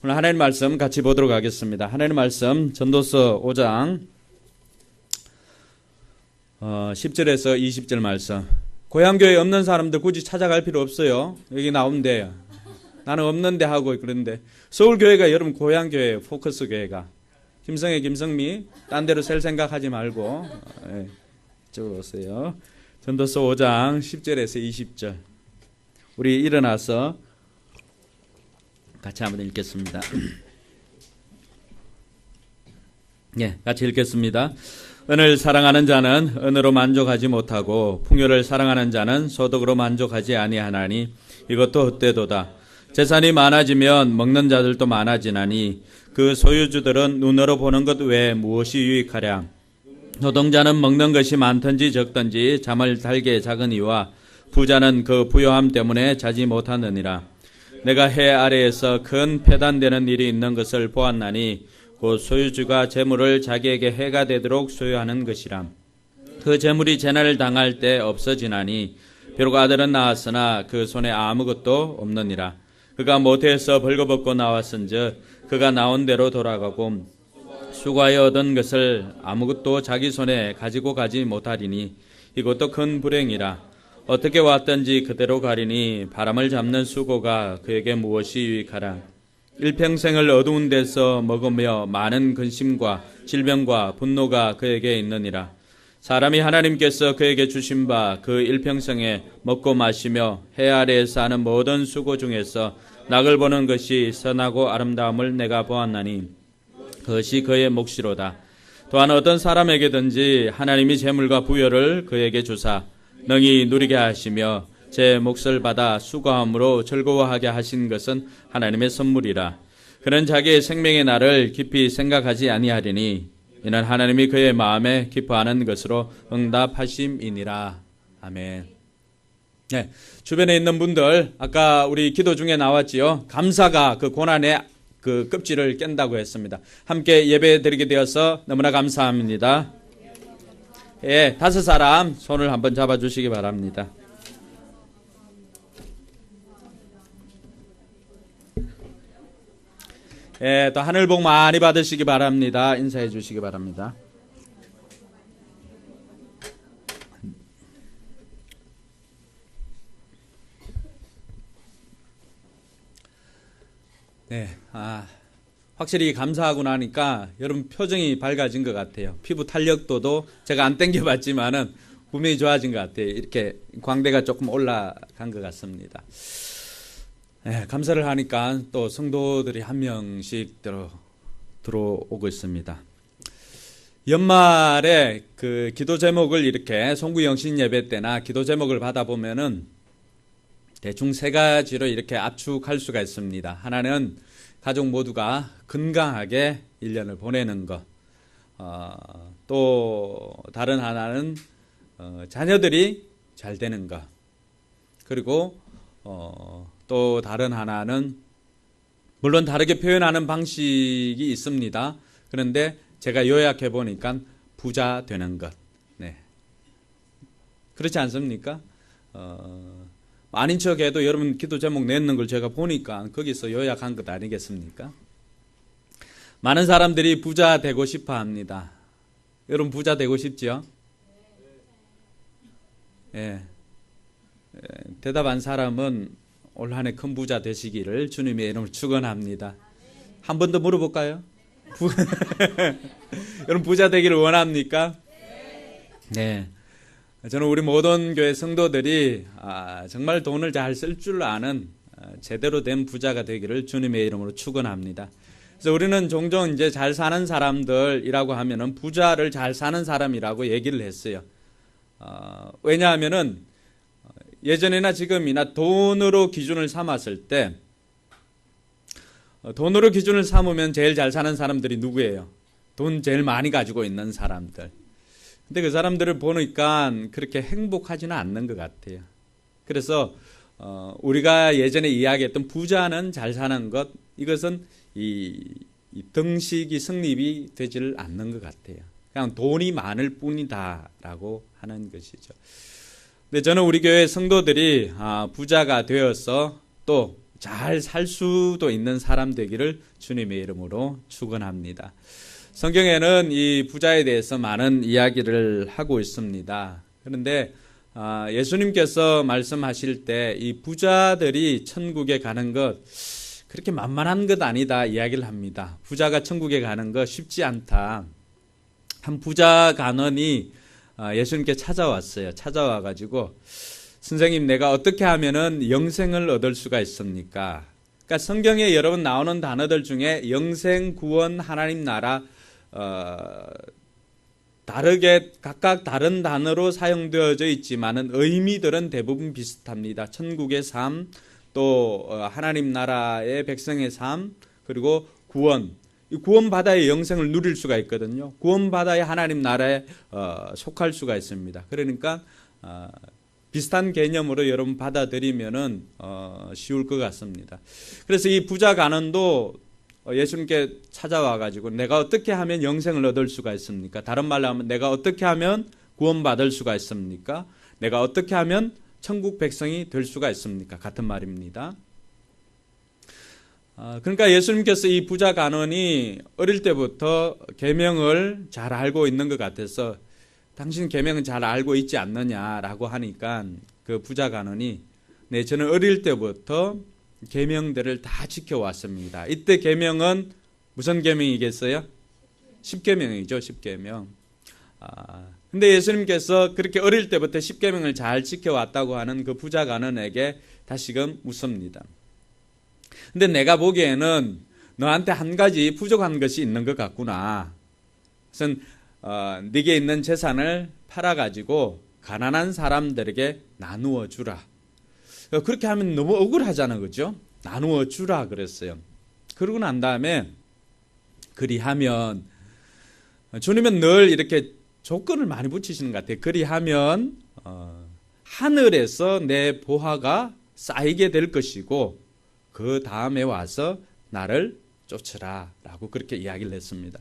오늘 하나님 말씀 같이 보도록 하겠습니다. 하나님 말씀 전도서 5장 10절에서 20절 말씀. 고향교회 없는 사람들 굳이 찾아갈 필요 없어요. 여기 나오는데 나는 없는데 하고 그런데 서울교회가 여러분 고향교회예요. 포커스교회가. 김성애, 김성미 딴 데로 셀 생각하지 말고 이쪽으로 오세요. 전도서 5장 10절에서 20절. 우리 일어나서 같이 한번 읽겠습니다. 같이 읽겠습니다. 은을 사랑하는 자는 은으로 만족하지 못하고 풍요를 사랑하는 자는 소득으로 만족하지 아니하나니 이것도 헛되도다. 재산이 많아지면 먹는 자들도 많아지나니 그 소유주들은 눈으로 보는 것 외에 무엇이 유익하랴. 노동자는 먹는 것이 많든지 적든지 잠을 달게 자거니와 부자는 그 부요함 때문에 자지 못하느니라. 내가 해 아래에서 큰 폐단되는 일이 있는 것을 보았나니 곧 소유주가 재물을 자기에게 해가 되도록 소유하는 것이라. 그 재물이 재난을 당할 때 없어지나니 비록 아들은 낳았으나 그 손에 아무것도 없느니라. 그가 모태에서 벌거벗고 나왔은즉 그가 나온 대로 돌아가고 수고하여 얻은 것을 아무것도 자기 손에 가지고 가지 못하리니 이것도 큰 불행이라. 어떻게 왔든지 그대로 가리니 바람을 잡는 수고가 그에게 무엇이 유익하라. 일평생을 어두운 데서 먹으며 많은 근심과 질병과 분노가 그에게 있느니라. 사람이 하나님께서 그에게 주신 바 그 일평생에 먹고 마시며 해 아래에서 하는 모든 수고 중에서 낙을 보는 것이 선하고 아름다움을 내가 보았나니 그것이 그의 몫이로다. 또한 어떤 사람에게든지 하나님이 재물과 부여를 그에게 주사 능히 누리게 하시며 제 몫을 받아 수고함으로 즐거워하게 하신 것은 하나님의 선물이라. 그는 자기의 생명의 날을 깊이 생각하지 아니하리니 이는 하나님이 그의 마음에 기뻐하는 것으로 응답하심이니라. 아멘. 주변에 있는 분들 아까 우리 기도 중에 나왔지요. 감사가 그 고난의 그 껍질을 깬다고 했습니다. 함께 예배 드리게 되어서 너무나 감사합니다. 5사람 손을 한번 잡아주시기 바랍니다. 또 하늘 복 많이 받으시기 바랍니다. 인사해 주시기 바랍니다. 확실히 감사하고 나니까 여러분 표정이 밝아진 것 같아요. 피부 탄력도도 제가 안 땡겨봤지만은 분명히 좋아진 것 같아요. 이렇게 광대가 조금 올라간 것 같습니다. 감사를 하니까 또 성도들이 한 명씩 들어오고 있습니다. 연말에 그 기도 제목을 이렇게 송구영신 예배 때나 기도 제목을 받아보면은 대충 3가지로 이렇게 압축할 수가 있습니다. 하나는 가족 모두가 건강하게 1년을 보내는 것. 또 다른 하나는 자녀들이 잘 되는 것. 그리고 또 다른 하나는 물론 다르게 표현하는 방식이 있습니다. 그런데 제가 요약해 보니까 부자 되는 것. 그렇지 않습니까? 아닌 척해도 여러분 기도 제목 내는 걸 제가 보니까 거기서 요약한 것 아니겠습니까? 많은 사람들이 부자 되고 싶어 합니다. 여러분 부자 되고 싶지요? 대답한 사람은 올 한 해 큰 부자 되시기를 주님의 이름으로 축원합니다. 한 번 더 물어볼까요? 여러분 부자 되기를 원합니까? 네. 저는 우리 모든 교회 성도들이 정말 돈을 잘 쓸 줄 아는 제대로 된 부자가 되기를 주님의 이름으로 축원합니다. 그래서 우리는 종종 이제 잘 사는 사람들이라고 하면은 부자를 잘 사는 사람이라고 얘기를 했어요. 왜냐하면은 예전이나 지금이나 돈으로 기준을 삼았을 때 돈으로 기준을 삼으면 제일 잘 사는 사람들이 누구예요? 돈 제일 많이 가지고 있는 사람들. 근데 그 사람들을 보니까 그렇게 행복하지는 않는 것 같아요. 그래서 우리가 예전에 이야기했던 부자는 잘 사는 것, 이것은 이 등식이 성립이 되지를 않는 것 같아요. 그냥 돈이 많을 뿐이다라고 하는 것이죠. 근데 저는 우리 교회 성도들이 부자가 되어서 또 잘 살 수도 있는 사람 되기를 주님의 이름으로 축원합니다. 성경에는 이 부자에 대해서 많은 이야기를 하고 있습니다. 그런데 예수님께서 말씀하실 때 이 부자들이 천국에 가는 것 그렇게 만만한 것 아니다 이야기를 합니다. 부자가 천국에 가는 것 쉽지 않다. 한 부자 간원이 예수님께 찾아왔어요. 찾아와가지고 선생님, 내가 어떻게 하면은 영생을 얻을 수가 있습니까? 그러니까 성경에 여러 번 나오는 단어들 중에 영생, 구원, 하나님 나라 다르게 각각 다른 단어로 사용되어져 있지만은 의미들은 대부분 비슷합니다. 천국의 삶, 또 하나님 나라의 백성의 삶, 그리고 구원. 이 구원받아야 영생을 누릴 수가 있거든요. 구원받아야 하나님 나라에 속할 수가 있습니다. 그러니까 비슷한 개념으로 여러분 받아들이면은 쉬울 것 같습니다. 그래서 이 부자 간원도 예수님께 찾아와가지고 내가 어떻게 하면 영생을 얻을 수가 있습니까? 다른 말로 하면 내가 어떻게 하면 구원받을 수가 있습니까? 내가 어떻게 하면 천국 백성이 될 수가 있습니까? 같은 말입니다. 그러니까 예수님께서 이 부자 간원이 어릴 때부터 계명을 잘 알고 있는 것 같아서 당신 계명은 잘 알고 있지 않느냐라고 하니까 그 부자 간원이 네, 저는 어릴 때부터 계명들을 다 지켜왔습니다. 이때 계명은 무슨 계명이겠어요? 10계명이죠. 10계명. 근데 예수님께서 그렇게 어릴 때부터 10계명을 잘 지켜왔다고 하는 그 부자 간원에게 다시금 묻습니다. 근데 내가 보기에는 너한테 한 가지 부족한 것이 있는 것 같구나. 그래서 네게 있는 재산을 팔아가지고 가난한 사람들에게 나누어 주라. 그렇게 하면 너무 억울하잖아, 그죠? 나누어 주라 그랬어요. 그러고 난 다음에 그리하면 주님은 늘 이렇게 조건을 많이 붙이시는 것 같아요. 그리하면 하늘에서 내 보화가 쌓이게 될 것이고 그 다음에 와서 나를 쫓으라 라고 그렇게 이야기를 했습니다.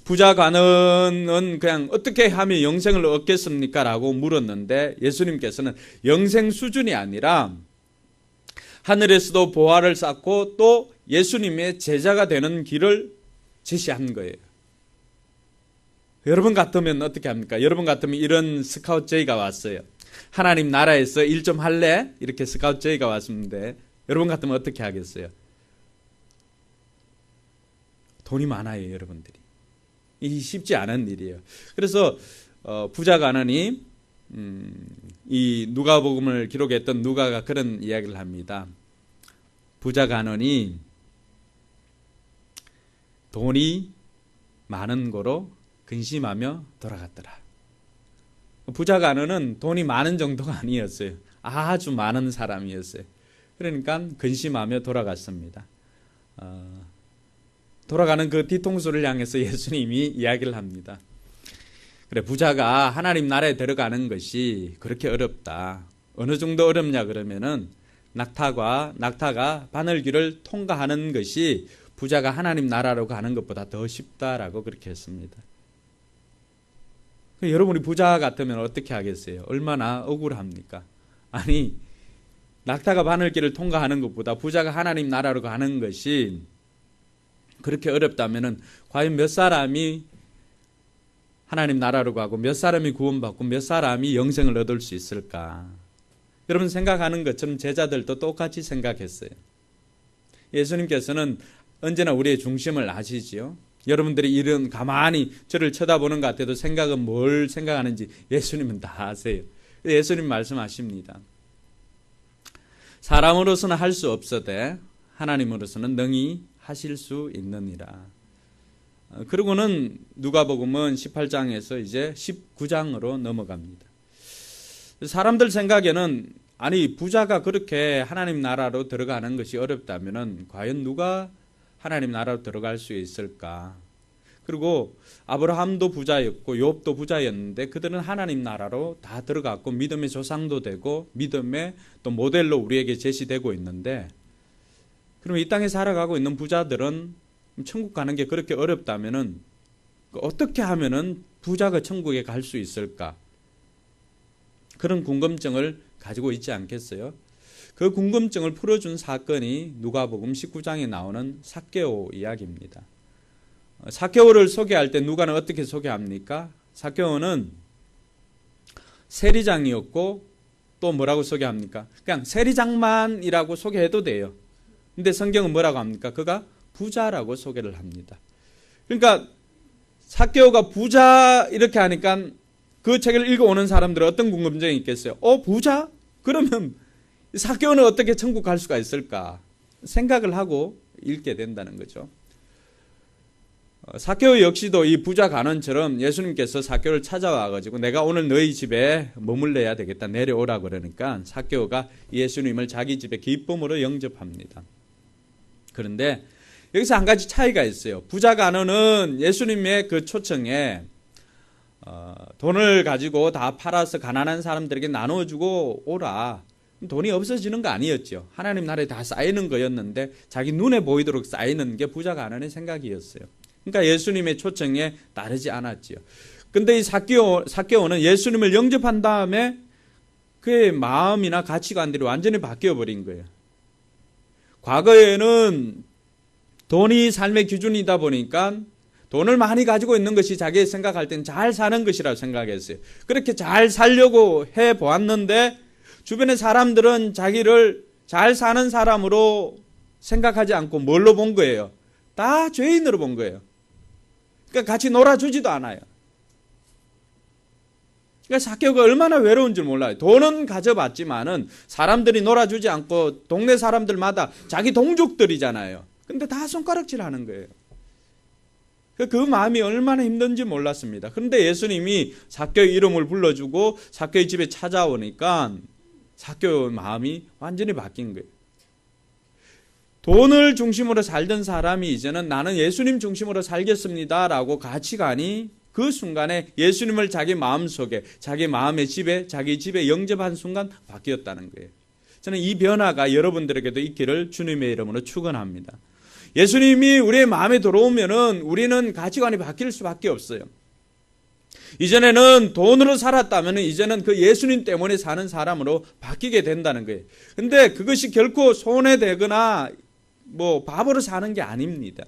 부자 간원은 그냥 어떻게 하면 영생을 얻겠습니까? 라고 물었는데 예수님께서는 영생 수준이 아니라 하늘에서도 보화를 쌓고 또 예수님의 제자가 되는 길을 제시한 거예요. 여러분 같으면 어떻게 합니까? 여러분 같으면 이런 스카우트 제의가 왔어요. 하나님 나라에서 일 좀 할래? 이렇게 스카우트 제의가 왔는데 여러분 같으면 어떻게 하겠어요? 돈이 많아요, 여러분들이. 이 쉽지 않은 일이에요. 그래서 부자 간원이 이 누가복음을 기록했던 누가가 그런 이야기를 합니다. 부자 간원이 돈이 많은 거로 근심하며 돌아갔더라. 부자 간원은 돈이 많은 정도가 아니었어요. 아주 많은 사람이었어요. 그러니까 근심하며 돌아갔습니다. 돌아가는 그 뒤통수를 향해서 예수님이 이야기를 합니다. 그래, 부자가 하나님 나라에 들어가는 것이 그렇게 어렵다. 어느 정도 어렵냐 그러면은 낙타가 바늘길을 통과하는 것이 부자가 하나님 나라로 가는 것보다 더 쉽다라고 그렇게 했습니다. 여러분이 부자 같으면 어떻게 하겠어요? 얼마나 억울합니까? 아니, 낙타가 바늘길을 통과하는 것보다 부자가 하나님 나라로 가는 것이 그렇게 어렵다면은 과연 몇 사람이 하나님 나라로 가고 몇 사람이 구원받고 몇 사람이 영생을 얻을 수 있을까? 여러분 생각하는 것처럼 제자들도 똑같이 생각했어요. 예수님께서는 언제나 우리의 중심을 아시지요. 여러분들이 이런 가만히 저를 쳐다보는 것 같아도 생각은 뭘 생각하는지 예수님은 다 아세요. 예수님 말씀하십니다. 사람으로서는 할 수 없어되 하나님으로서는 능히 하실 수 있느니라. 그러고는 누가복음은 18장에서 이제 19장으로 넘어갑니다. 사람들 생각에는 아니 부자가 그렇게 하나님 나라로 들어가는 것이 어렵다면은 과연 누가 하나님 나라로 들어갈 수 있을까? 그리고 아브라함도 부자였고 욥도 부자였는데 그들은 하나님 나라로 다 들어갔고 믿음의 조상도 되고 믿음의 또 모델로 우리에게 제시되고 있는데 그럼 이 땅에 살아가고 있는 부자들은 천국 가는 게 그렇게 어렵다면은 어떻게 하면은 부자가 천국에 갈 수 있을까? 그런 궁금증을 가지고 있지 않겠어요? 그 궁금증을 풀어준 사건이 누가복음 19장에 나오는 삭개오 이야기입니다. 삭개오를 소개할 때 누가는 어떻게 소개합니까? 삭개오는 세리장이었고 또 뭐라고 소개합니까? 그냥 세리장만이라고 소개해도 돼요. 근데 성경은 뭐라고 합니까? 그가 부자라고 소개를 합니다. 그러니까 삭개오가 부자 이렇게 하니까 그 책을 읽어오는 사람들은 어떤 궁금증이 있겠어요? 부자? 그러면 삭개오는 어떻게 천국 갈 수가 있을까? 생각을 하고 읽게 된다는 거죠. 삭개오 역시도 이 부자 간원처럼 예수님께서 삭개오를 찾아와가지고 내가 오늘 너희 집에 머물러야 되겠다 내려오라 그러니까 삭개오가 예수님을 자기 집에 기쁨으로 영접합니다. 그런데 여기서 한 가지 차이가 있어요. 부자 간원은 예수님의 그 초청에 돈을 가지고 다 팔아서 가난한 사람들에게 나눠주고 오라. 돈이 없어지는 거 아니었죠. 하나님 나라에 다 쌓이는 거였는데 자기 눈에 보이도록 쌓이는 게 부자 간원의 생각이었어요. 그러니까 예수님의 초청에 따르지 않았지요. 근데 이 삭개오는 예수님을 영접한 다음에 그의 마음이나 가치관들이 완전히 바뀌어 버린 거예요. 과거에는 돈이 삶의 기준이다 보니까 돈을 많이 가지고 있는 것이 자기 생각할 때는 잘 사는 것이라고 생각했어요. 그렇게 잘 살려고 해 보았는데 주변의 사람들은 자기를 잘 사는 사람으로 생각하지 않고 뭘로 본 거예요? 다 죄인으로 본 거예요. 그러니까 같이 놀아주지도 않아요. 그러니까 삭개오가 얼마나 외로운 줄 몰라요. 돈은 가져봤지만은 사람들이 놀아주지 않고 동네 사람들마다 자기 동족들이잖아요. 근데 다 손가락질 하는 거예요. 그 마음이 얼마나 힘든지 몰랐습니다. 그런데 예수님이 삭개오의 이름을 불러주고 삭개오의 집에 찾아오니까 삭개오의 마음이 완전히 바뀐 거예요. 돈을 중심으로 살던 사람이 이제는 나는 예수님 중심으로 살겠습니다 라고 가치관이 그 순간에 예수님을 자기 마음속에 자기 마음의 집에 자기 집에 영접한 순간 바뀌었다는 거예요. 저는 이 변화가 여러분들에게도 있기를 주님의 이름으로 축원합니다. 예수님이 우리의 마음에 들어오면은 우리는 가치관이 바뀔 수밖에 없어요. 이전에는 돈으로 살았다면 이제는 그 예수님 때문에 사는 사람으로 바뀌게 된다는 거예요. 근데 그것이 결코 손해되거나 바보로 사는 게 아닙니다.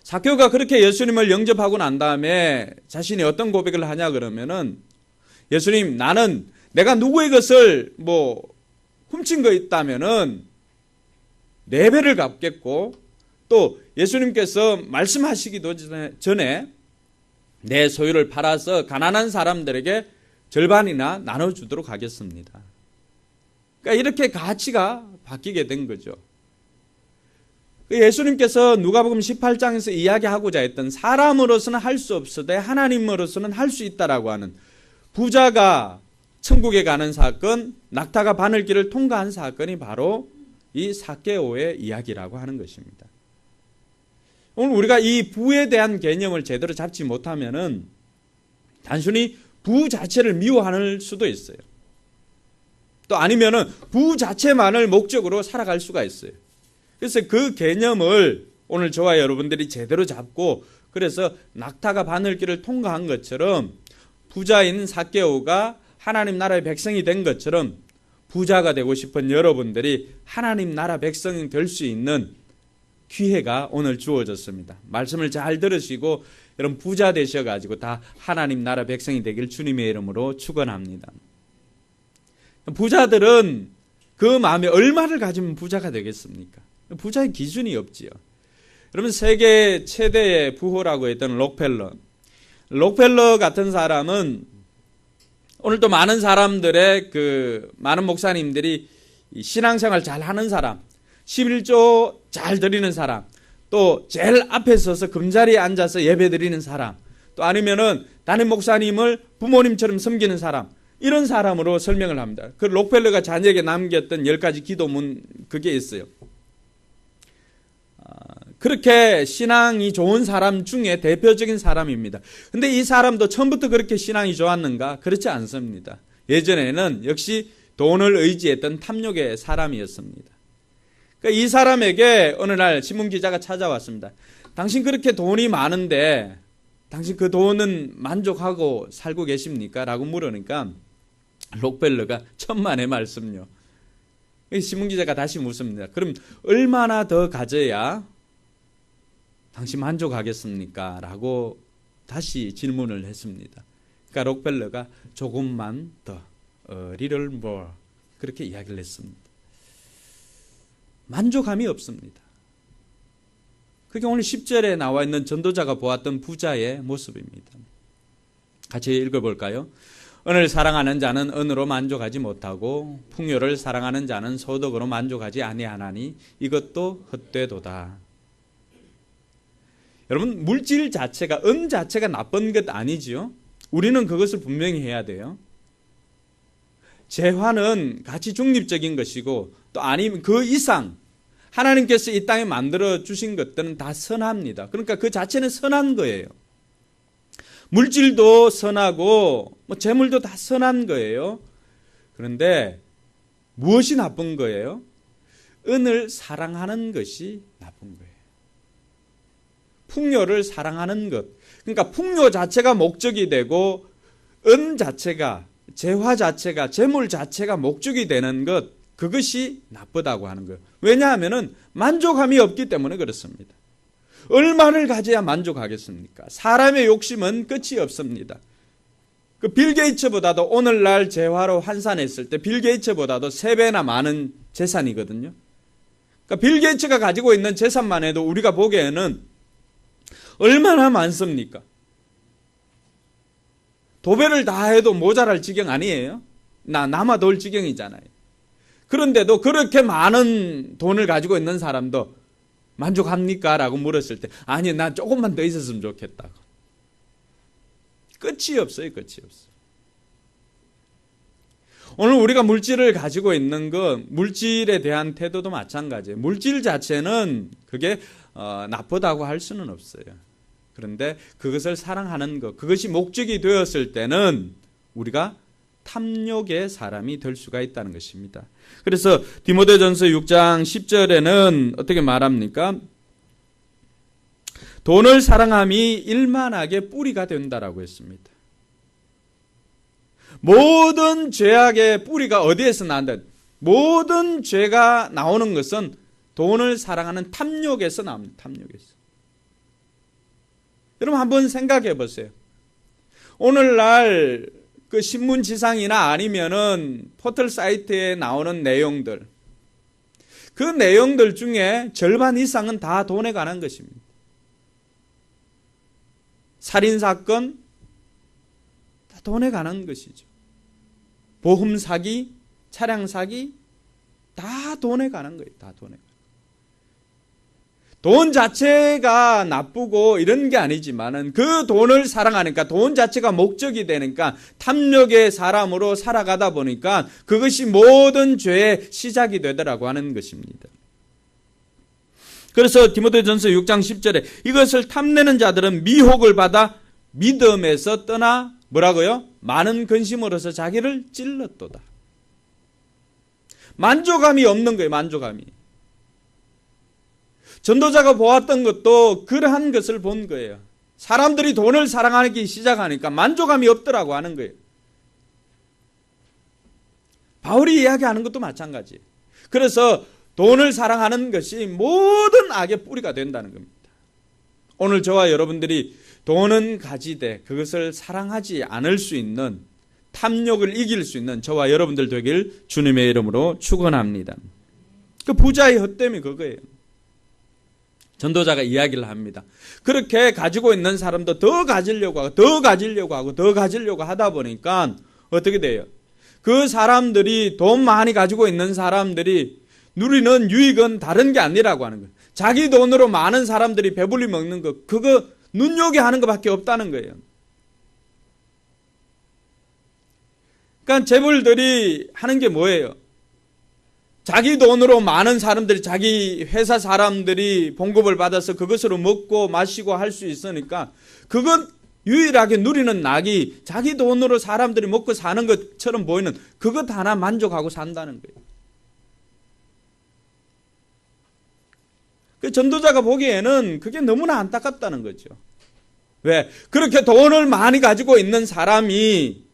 삭개오가 그렇게 예수님을 영접하고 난 다음에 자신이 어떤 고백을 하냐 그러면은 예수님 나는 내가 누구의 것을 훔친 거 있다면은 4배를 갚겠고 또 예수님께서 말씀하시기도 전에 내 소유를 팔아서 가난한 사람들에게 절반이나 나눠주도록 하겠습니다. 그러니까 이렇게 가치가 바뀌게 된 거죠. 예수님께서 누가복음 18장에서 이야기하고자 했던 사람으로서는 할 수 없어도 하나님으로서는 할 수 있다라고 하는 부자가 천국에 가는 사건, 낙타가 바늘길을 통과한 사건이 바로 이 삭개오의 이야기라고 하는 것입니다. 오늘 우리가 이 부에 대한 개념을 제대로 잡지 못하면은 단순히 부 자체를 미워할 수도 있어요. 또 아니면은 부 자체만을 목적으로 살아갈 수가 있어요. 그래서 그 개념을 오늘 저와 여러분들이 제대로 잡고 그래서 낙타가 바늘길을 통과한 것처럼 부자인 삭개오가 하나님 나라의 백성이 된 것처럼 부자가 되고 싶은 여러분들이 하나님 나라 백성이 될 수 있는 기회가 오늘 주어졌습니다. 말씀을 잘 들으시고 여러분 부자 되셔가지고 다 하나님 나라 백성이 되길 주님의 이름으로 축원합니다. 부자들은 그 마음에 얼마를 가지면 부자가 되겠습니까? 부자의 기준이 없지요. 여러분 세계 최대의 부호라고 했던 록펠러 같은 사람은 오늘도 많은 사람들의 많은 목사님들이 신앙생활 잘 하는 사람, 11조 잘 드리는 사람, 또 제일 앞에 서서 금자리에 앉아서 예배 드리는 사람, 또 아니면은 담임 목사님을 부모님처럼 섬기는 사람, 이런 사람으로 설명을 합니다. 그 록펠러가 자녀에게 남겼던 10가지 기도문 그게 있어요. 그렇게 신앙이 좋은 사람 중에 대표적인 사람입니다. 근데 이 사람도 처음부터 그렇게 신앙이 좋았는가? 그렇지 않습니다. 예전에는 역시 돈을 의지했던 탐욕의 사람이었습니다. 그러니까 이 사람에게 어느 날 신문기자가 찾아왔습니다. 당신 그렇게 돈이 많은데 당신 그 돈은 만족하고 살고 계십니까? 라고 물으니까 록펠러가 천만의 말씀요. 신문기자가 다시 묻습니다. 그럼 얼마나 더 가져야 당신 만족하겠습니까? 라고 다시 질문을 했습니다. 그러니까 록펠러가 조금만 더, little more, 그렇게 이야기를 했습니다. 만족함이 없습니다. 그게 오늘 10절에 나와 있는 전도자가 보았던 부자의 모습입니다. 같이 읽어볼까요? 은을 사랑하는 자는 은으로 만족하지 못하고 풍요를 사랑하는 자는 소득으로 만족하지 아니하나니 이것도 헛되도다. 여러분, 물질 자체가, 은 자체가 나쁜 것 아니지요? 우리는 그것을 분명히 해야 돼요. 재화는 가치 중립적인 것이고 또 아니면 그 이상 하나님께서 이 땅에 만들어 주신 것들은 다 선합니다. 그러니까 그 자체는 선한 거예요. 물질도 선하고 재물도 다 선한 거예요. 그런데 무엇이 나쁜 거예요? 은을 사랑하는 것이 나쁜 거예요. 풍요를 사랑하는 것. 그러니까 풍요 자체가 목적이 되고 은 자체가, 재화 자체가, 재물 자체가 목적이 되는 것, 그것이 나쁘다고 하는 거예요. 왜냐하면 만족함이 없기 때문에 그렇습니다. 얼마를 가져야 만족하겠습니까? 사람의 욕심은 끝이 없습니다. 그 빌 게이츠보다도 오늘날 재화로 환산했을 때 빌 게이츠보다도 3배나 많은 재산이거든요. 그러니까 빌 게이츠가 가지고 있는 재산만 해도 우리가 보기에는 얼마나 많습니까? 도배를 다 해도 모자랄 지경 아니에요? 남아돌 지경이잖아요. 그런데도 그렇게 많은 돈을 가지고 있는 사람도 만족합니까? 라고 물었을 때 아니, 난 조금만 더 있었으면 좋겠다고. 끝이 없어요. 끝이 없어요. 오늘 우리가 물질을 가지고 있는 것, 물질에 대한 태도도 마찬가지예요. 물질 자체는 그게 나쁘다고 할 수는 없어요. 그런데 그것을 사랑하는 것, 그것이 목적이 되었을 때는 우리가 탐욕의 사람이 될 수가 있다는 것입니다. 그래서 디모데전서 6장 10절에는 어떻게 말합니까? 돈을 사랑함이 일만하게 뿌리가 된다라고 했습니다. 모든 죄악의 뿌리가 어디에서 나온다? 모든 죄가 나오는 것은 돈을 사랑하는 탐욕에서 나옵니다. 탐욕에서. 여러분 한번 생각해 보세요. 오늘날 그 신문지상이나 아니면은 포털 사이트에 나오는 내용들, 그 내용들 중에 절반 이상은 다 돈에 관한 것입니다. 살인사건, 다 돈에 관한 것이죠. 보험 사기, 차량 사기, 다 돈에 관한 거예요. 다 돈에. 돈 자체가 나쁘고 이런 게 아니지만은 그 돈을 사랑하니까 돈 자체가 목적이 되니까 탐욕의 사람으로 살아가다 보니까 그것이 모든 죄의 시작이 되더라고 하는 것입니다. 그래서 디모데전서 6장 10절에 이것을 탐내는 자들은 미혹을 받아 믿음에서 떠나 뭐라고요? 많은 근심으로서 자기를 찔렀도다. 만족감이 없는 거예요. 만족감이. 전도자가 보았던 것도 그러한 것을 본 거예요. 사람들이 돈을 사랑하기 시작하니까 만족감이 없더라고 하는 거예요. 바울이 이야기하는 것도 마찬가지예요. 그래서 돈을 사랑하는 것이 모든 악의 뿌리가 된다는 겁니다. 오늘 저와 여러분들이 돈은 가지되 그것을 사랑하지 않을 수 있는, 탐욕을 이길 수 있는 저와 여러분들 되길 주님의 이름으로 축원합니다. 그 부자의 헛됨이 그거예요. 전도자가 이야기를 합니다. 그렇게 가지고 있는 사람도 더 가지려고 하고 더 가지려고 하고 더 가지려고 하다 보니까 어떻게 돼요? 그 사람들이, 돈 많이 가지고 있는 사람들이 누리는 유익은 다른 게 아니라고 하는 거예요. 자기 돈으로 많은 사람들이 배불리 먹는 거, 그거 눈요기하는 것밖에 없다는 거예요. 그러니까 재벌들이 하는 게 뭐예요? 자기 돈으로 많은 사람들이, 자기 회사 사람들이 봉급을 받아서 그것으로 먹고 마시고 할 수 있으니까 그건 유일하게 누리는 낙이 자기 돈으로 사람들이 먹고 사는 것처럼 보이는 그것 하나 만족하고 산다는 거예요. 그 전도자가 보기에는 그게 너무나 안타깝다는 거죠. 왜? 그렇게 돈을 많이 가지고 있는 사람이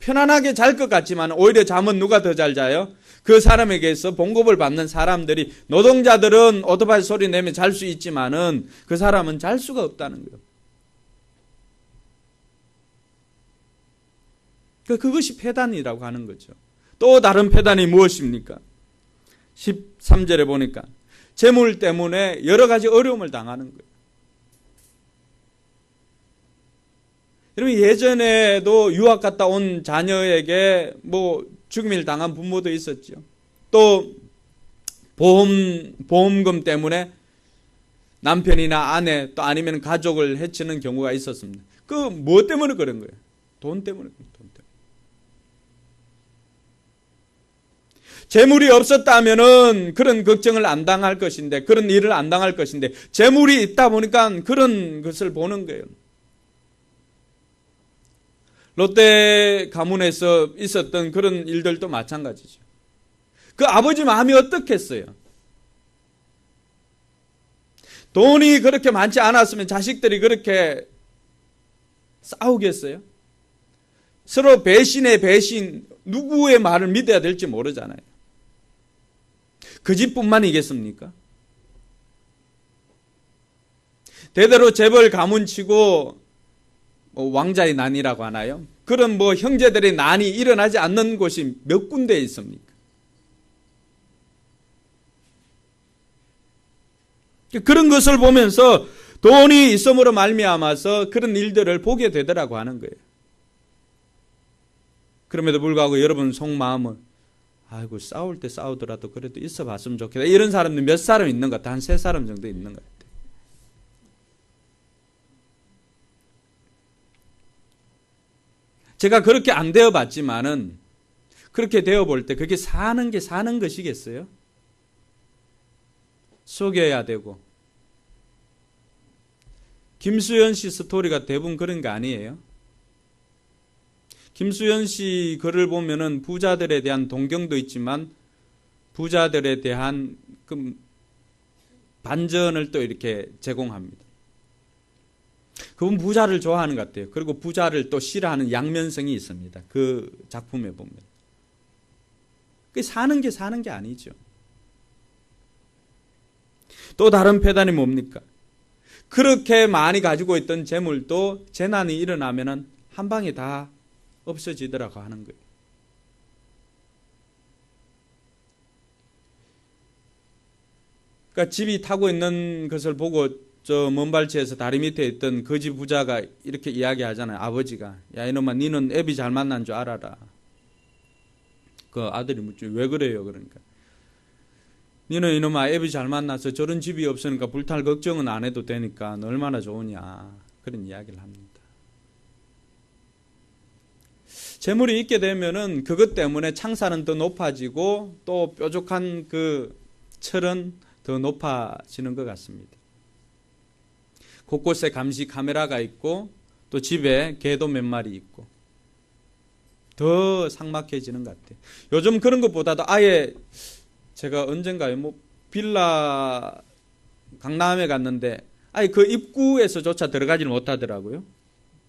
편안하게 잘 것 같지만 오히려 잠은 누가 더 잘 자요? 그 사람에게서 봉급을 받는 사람들이, 노동자들은 오토바이 소리 내면 잘 수 있지만은 그 사람은 잘 수가 없다는 거예요. 그것이 폐단이라고 하는 거죠. 또 다른 폐단이 무엇입니까? 13절에 보니까 재물 때문에 여러 가지 어려움을 당하는 거예요. 여러분, 예전에도 유학 갔다 온 자녀에게 죽임을 당한 부모도 있었죠. 또 보험금 때문에 남편이나 아내 또 아니면 가족을 해치는 경우가 있었습니다. 뭐 때문에 그런 거예요? 돈 때문에. 재물이 없었다면은 그런 걱정을 안 당할 것인데, 그런 일을 안 당할 것인데, 재물이 있다 보니까 그런 것을 보는 거예요. 롯데 가문에서 있었던 그런 일들도 마찬가지죠. 그 아버지 마음이 어떻겠어요? 돈이 그렇게 많지 않았으면 자식들이 그렇게 싸우겠어요? 서로 배신의 배신, 누구의 말을 믿어야 될지 모르잖아요. 그 집뿐만이겠습니까? 대대로 재벌 가문치고 왕자의 난이라고 하나요? 그런 형제들의 난이 일어나지 않는 곳이 몇 군데 있습니까? 그런 것을 보면서 돈이 있음으로 말미암아서 그런 일들을 보게 되더라고 하는 거예요. 그럼에도 불구하고 여러분 속마음은 아이고, 싸울 때 싸우더라도 그래도 있어 봤으면 좋겠다. 이런 사람들 몇 사람 있는 것 같아요? 한 3사람 정도 있는 것 같아요. 제가 그렇게 안 되어 봤지만은, 그렇게 되어 볼 때 그게 사는 게 사는 것이겠어요? 속여야 되고. 김수현 씨 스토리가 대부분 그런 거 아니에요? 김수현 씨 글을 보면은 부자들에 대한 동경도 있지만 부자들에 대한 그 반전을 또 이렇게 제공합니다. 그분 부자를 좋아하는 것 같아요. 그리고 부자를 또 싫어하는 양면성이 있습니다. 그 작품에 보면. 사는 게 아니죠. 또 다른 폐단이 뭡니까? 그렇게 많이 가지고 있던 재물도 재난이 일어나면은 한 방에 다 없어지더라고 하는 거예요. 그러니까 집이 타고 있는 것을 보고 저 먼발치에서 다리 밑에 있던 거지 부자가 이렇게 이야기하잖아요. 아버지가, 야 이놈아, 니는 애비 잘 만난 줄 알아라. 그 아들이 묻죠. 왜 그래요? 그러니까 니는 이놈아 애비 잘 만나서 저런 집이 없으니까 불탈 걱정은 안 해도 되니까 너 얼마나 좋으냐, 그런 이야기를 합니다. 재물이 있게 되면은 그것 때문에 창살은 더 높아지고 또 뾰족한 그 철은 더 높아지는 것 같습니다. 곳곳에 감시 카메라가 있고 또 집에 개도 몇 마리 있고 더 삭막해지는 것 같아요. 요즘 그런 것보다도 아예, 제가 언젠가요 빌라 강남에 갔는데 아예 그 입구에서조차 들어가지는 못하더라고요.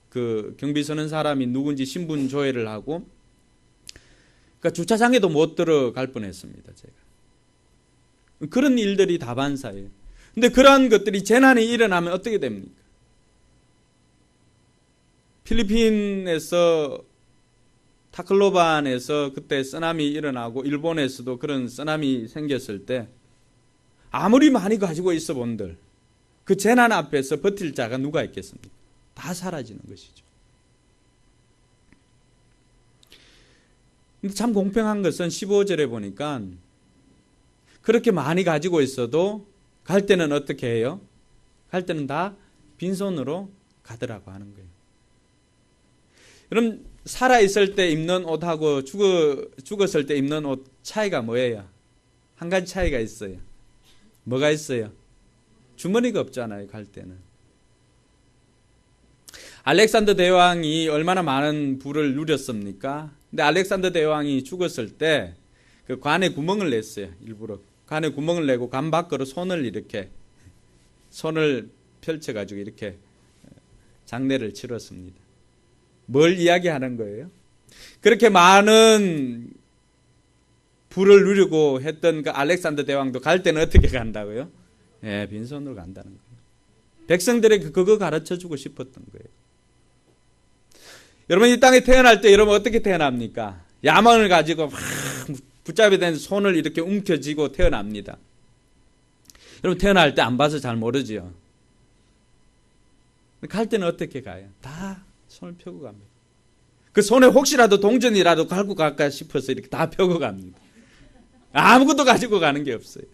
그 경비 서는 사람이 누군지 신분 조회를 하고, 그러니까 주차장에도 못 들어갈 뻔했습니다. 제가 그런 일들이 다반사예요. 근데 그러한 것들이 재난이 일어나면 어떻게 됩니까? 필리핀에서 타클로반에서 그때 쓰나미 일어나고 일본에서도 그런 쓰나미 생겼을 때 아무리 많이 가지고 있어 본들 그 재난 앞에서 버틸 자가 누가 있겠습니까? 다 사라지는 것이죠. 근데 참 공평한 것은 15절에 보니까 그렇게 많이 가지고 있어도 갈 때는 어떻게 해요? 갈 때는 다 빈손으로 가더라고 하는 거예요. 여러분, 살아있을 때 입는 옷하고 죽었을 때 입는 옷 차이가 뭐예요? 한 가지 차이가 있어요. 뭐가 있어요? 주머니가 없잖아요, 갈 때는. 알렉산더 대왕이 얼마나 많은 부를 누렸습니까? 근데 알렉산더 대왕이 죽었을 때 그 관에 구멍을 냈어요. 일부러 관에 구멍을 내고 관 밖으로 손을 펼쳐가지고 이렇게 장례를 치렀습니다. 뭘 이야기하는 거예요? 그렇게 많은 부를 누리고 했던 그 알렉산더 대왕도 갈 때는 어떻게 간다고요? 예, 빈손으로 간다는 거예요. 백성들에게 그거 가르쳐 주고 싶었던 거예요. 여러분, 이 땅에 태어날 때 여러분 어떻게 태어납니까? 야망을 가지고 막 붙잡이 된 손을 이렇게 움켜쥐고 태어납니다. 여러분, 태어날 때 안 봐서 잘 모르지요. 갈 때는 어떻게 가요? 다 손을 펴고 갑니다. 그 손에 혹시라도 동전이라도 갈고 갈까 싶어서 이렇게 다 펴고 갑니다. 아무것도 가지고 가는 게 없어요.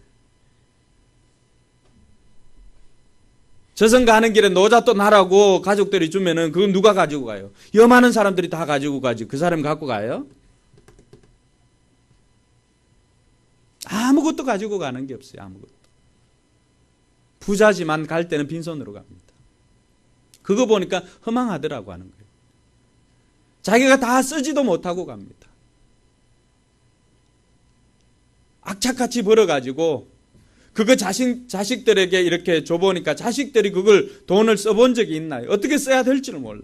저승 가는 길에 노잣돈 하라고 가족들이 주면은 그건 누가 가지고 가요? 많은 사람들이 다 가지고 가지. 그 사람이 갖고 가요? 아무것도 가지고 가는 게 없어요. 아무것도. 부자지만 갈 때는 빈손으로 갑니다. 그거 보니까 허망하더라고 하는 거예요. 자기가 다 쓰지도 못하고 갑니다. 악착같이 벌어가지고 그거 자식들에게 이렇게 줘보니까 자식들이 그걸 돈을 써본 적이 있나요? 어떻게 써야 될지를 몰라요.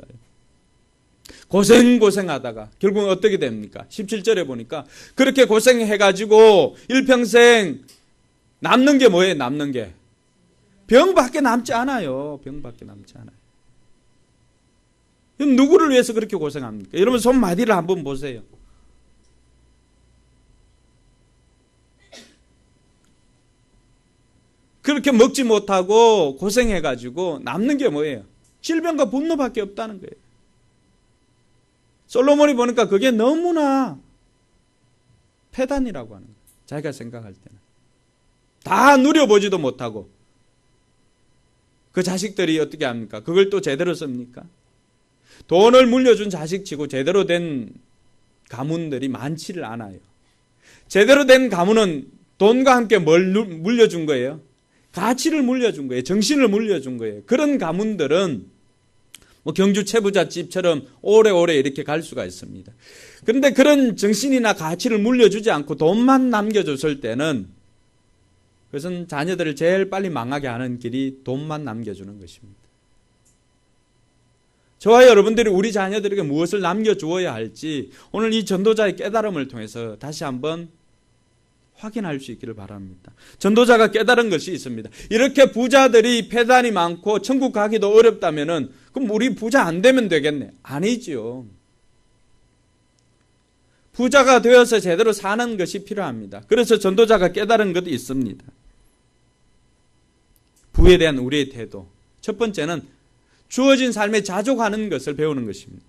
고생하다가 결국은 어떻게 됩니까? 17절에 보니까 그렇게 고생해가지고 일평생 남는 게 뭐예요? 남는 게 병밖에 남지 않아요. 병밖에 남지 않아요. 누구를 위해서 그렇게 고생합니까? 여러분 손마디를 한번 보세요. 그렇게 먹지 못하고 고생해가지고 남는 게 뭐예요? 질병과 분노밖에 없다는 거예요. 솔로몬이 보니까 그게 너무나 패단이라고 하는 거예요. 자기가 생각할 때는. 다 누려보지도 못하고 그 자식들이 어떻게 합니까? 그걸 또 제대로 씁니까? 돈을 물려준 자식치고 제대로 된 가문들이 많지를 않아요. 제대로 된 가문은 돈과 함께 뭘 물려준 거예요? 가치를 물려준 거예요. 정신을 물려준 거예요. 그런 가문들은 뭐 경주 채부잣집처럼 오래오래 이렇게 갈 수가 있습니다. 그런데 그런 정신이나 가치를 물려주지 않고 돈만 남겨줬을 때는 그것은 자녀들을 제일 빨리 망하게 하는 길이 돈만 남겨주는 것입니다. 저와 여러분들이 우리 자녀들에게 무엇을 남겨주어야 할지 오늘 이 전도자의 깨달음을 통해서 다시 한번 확인할 수 있기를 바랍니다. 전도자가 깨달은 것이 있습니다. 이렇게 부자들이 패단이 많고 천국 가기도 어렵다면은 그럼 우리 부자 안 되면 되겠네? 아니지요. 부자가 되어서 제대로 사는 것이 필요합니다. 그래서 전도자가 깨달은 것도 있습니다. 부에 대한 우리의 태도. 첫 번째는 주어진 삶에 자족하는 것을 배우는 것입니다.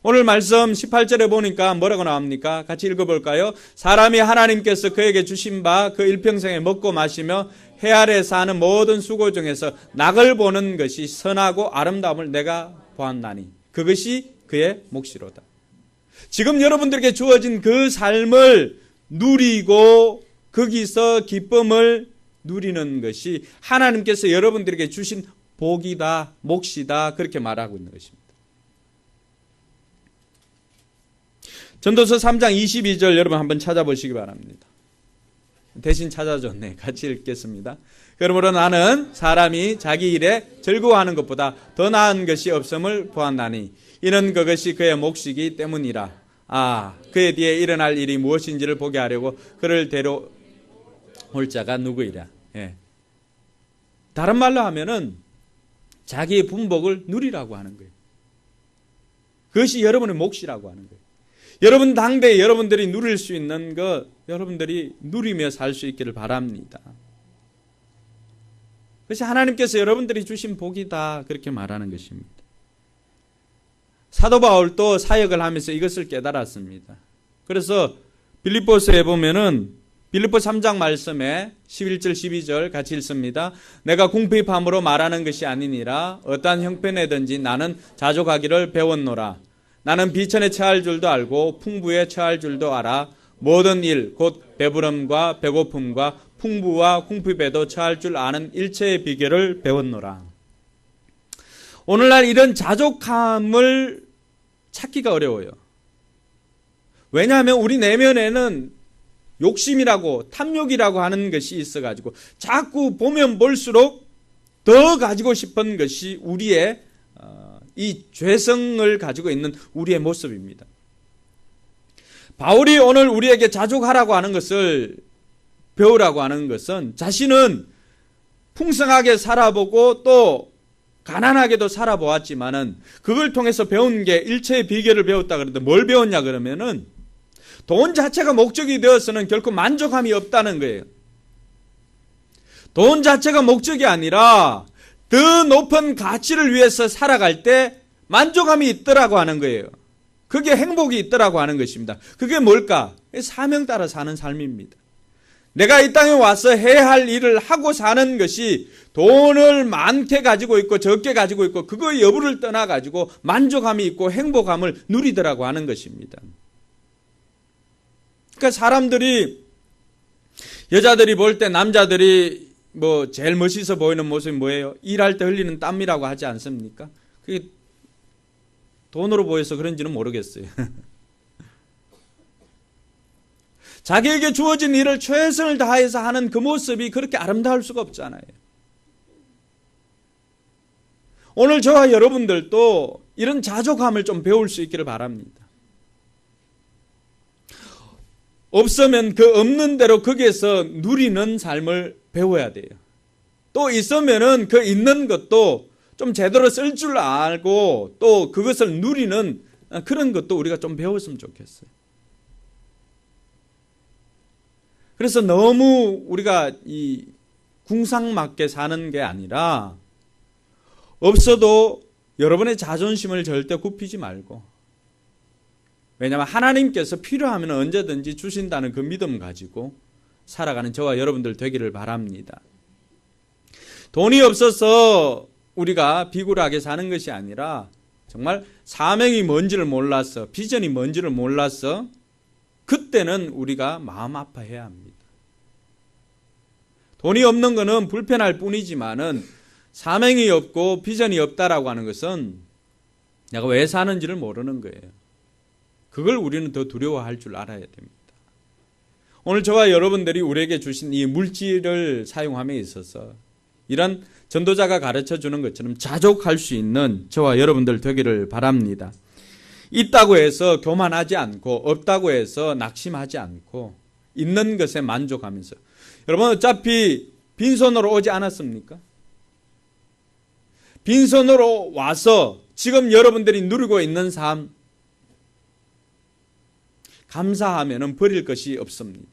오늘 말씀 18절에 보니까 뭐라고 나옵니까? 같이 읽어볼까요? 사람이 하나님께서 그에게 주신 바 그 일평생에 먹고 마시며 해 아래 사는 모든 수고 중에서 낙을 보는 것이 선하고 아름다움을 내가 보았나니 그것이 그의 몫이로다. 지금 여러분들에게 주어진 그 삶을 누리고 거기서 기쁨을 누리는 것이 하나님께서 여러분들에게 주신 복이다, 몫이다 그렇게 말하고 있는 것입니다. 전도서 3장 22절 여러분 한번 찾아보시기 바랍니다. 대신 찾아줬네. 같이 읽겠습니다. 그러므로 나는 사람이 자기 일에 즐거워하는 것보다 더 나은 것이 없음을 보았나니 이는 그것이 그의 몫이기 때문이라. 그에 뒤에 일어날 일이 무엇인지를 보게 하려고 그를 데려올 자가 누구이랴. 예. 다른 말로 하면은 자기의 분복을 누리라고 하는 거예요. 그것이 여러분의 몫이라고 하는 거예요. 여러분 당대에 여러분들이 누릴 수 있는 것 여러분들이 누리며 살 수 있기를 바랍니다. 그것이 하나님께서 여러분들이 주신 복이다 그렇게 말하는 것입니다. 사도 바울도 사역을 하면서 이것을 깨달았습니다. 그래서 빌립보서에 보면은 빌립보 3장 말씀에 11절 12절 같이 읽습니다. 내가 궁핍함으로 말하는 것이 아니니라 어떠한 형편에든지 나는 자족하기를 배웠노라. 나는 비천에 처할 줄도 알고 풍부에 처할 줄도 알아. 모든 일 곧 배부름과 배고픔과 풍부와 궁핍에도 처할 줄 아는 일체의 비결을 배웠노라. 오늘날 이런 자족함을 찾기가 어려워요. 왜냐하면 우리 내면에는 욕심이라고 탐욕이라고 하는 것이 있어가지고 자꾸 보면 볼수록 더 가지고 싶은 것이 우리의 이 죄성을 가지고 있는 우리의 모습입니다. 바울이 오늘 우리에게 자족하라고 하는 것을 배우라고 하는 것은 자신은 풍성하게 살아보고 또 가난하게도 살아보았지만은 그걸 통해서 배운 게 일체의 비결을 배웠다 그러는데 뭘 배웠냐 그러면은 돈 자체가 목적이 되어서는 결코 만족함이 없다는 거예요. 돈 자체가 목적이 아니라 더 높은 가치를 위해서 살아갈 때 만족함이 있더라고 하는 거예요. 그게 행복이 있더라고 하는 것입니다. 그게 뭘까? 사명 따라 사는 삶입니다. 내가 이 땅에 와서 해야 할 일을 하고 사는 것이 돈을 많게 가지고 있고 적게 가지고 있고 그거 여부를 떠나가지고 만족함이 있고 행복함을 누리더라고 하는 것입니다. 그러니까 사람들이, 여자들이 볼 때 남자들이 뭐 제일 멋있어 보이는 모습이 뭐예요? 일할 때 흘리는 땀이라고 하지 않습니까? 그게 돈으로 보여서 그런지는 모르겠어요. 자기에게 주어진 일을 최선을 다해서 하는 그 모습이 그렇게 아름다울 수가 없잖아요. 오늘 저와 여러분들도 이런 자족함을 좀 배울 수 있기를 바랍니다. 없으면 그 없는 대로 거기에서 누리는 삶을 배워야 돼요. 또 있으면은 그 있는 것도 좀 제대로 쓸 줄 알고 또 그것을 누리는 그런 것도 우리가 좀 배웠으면 좋겠어요. 그래서 너무 우리가 이 궁상맞게 사는 게 아니라 없어도 여러분의 자존심을 절대 굽히지 말고, 왜냐하면 하나님께서 필요하면 언제든지 주신다는 그 믿음 가지고 살아가는 저와 여러분들 되기를 바랍니다. 돈이 없어서 우리가 비굴하게 사는 것이 아니라 정말 사명이 뭔지를 몰라서, 비전이 뭔지를 몰라서 그때는 우리가 마음 아파해야 합니다. 돈이 없는 것은 불편할 뿐이지만은 사명이 없고 비전이 없다라고 하는 것은 내가 왜 사는지를 모르는 거예요. 그걸 우리는 더 두려워할 줄 알아야 됩니다. 오늘 저와 여러분들이 우리에게 주신 이 물질을 사용함에 있어서 이런 전도자가 가르쳐 주는 것처럼 자족할 수 있는 저와 여러분들 되기를 바랍니다. 있다고 해서 교만하지 않고 없다고 해서 낙심하지 않고 있는 것에 만족하면서, 여러분 어차피 빈손으로 오지 않았습니까? 빈손으로 와서 지금 여러분들이 누리고 있는 삶 감사하면 버릴 것이 없습니다.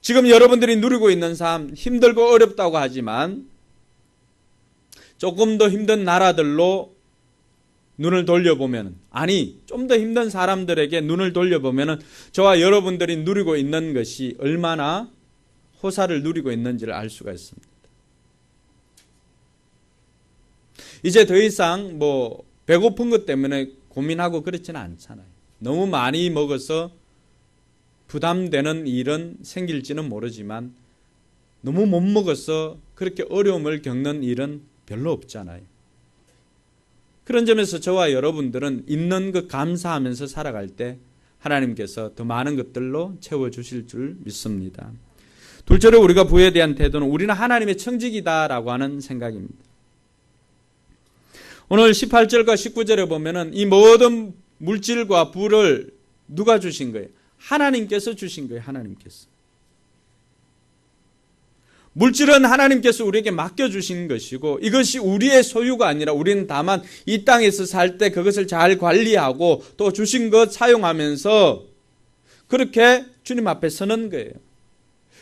지금 여러분들이 누리고 있는 삶 힘들고 어렵다고 하지만 조금 더 힘든 나라들로 눈을 돌려보면, 아니 좀 더 힘든 사람들에게 눈을 돌려보면 저와 여러분들이 누리고 있는 것이 얼마나 호사를 누리고 있는지를 알 수가 있습니다. 이제 더 이상 뭐 배고픈 것 때문에 고민하고 그렇지는 않잖아요. 너무 많이 먹어서 부담되는 일은 생길지는 모르지만 너무 못 먹어서 그렇게 어려움을 겪는 일은 별로 없잖아요. 그런 점에서 저와 여러분들은 있는 것 감사하면서 살아갈 때 하나님께서 더 많은 것들로 채워주실 줄 믿습니다. 둘째로 우리가 부에 대한 태도는 우리는 하나님의 청직이다라고 하는 생각입니다. 오늘 18절과 19절에 보면은 이 모든 물질과 부를 누가 주신 거예요? 하나님께서 주신 거예요. 하나님께서. 물질은 하나님께서 우리에게 맡겨주신 것이고 이것이 우리의 소유가 아니라 우리는 다만 이 땅에서 살 때 그것을 잘 관리하고 또 주신 것 사용하면서 그렇게 주님 앞에 서는 거예요.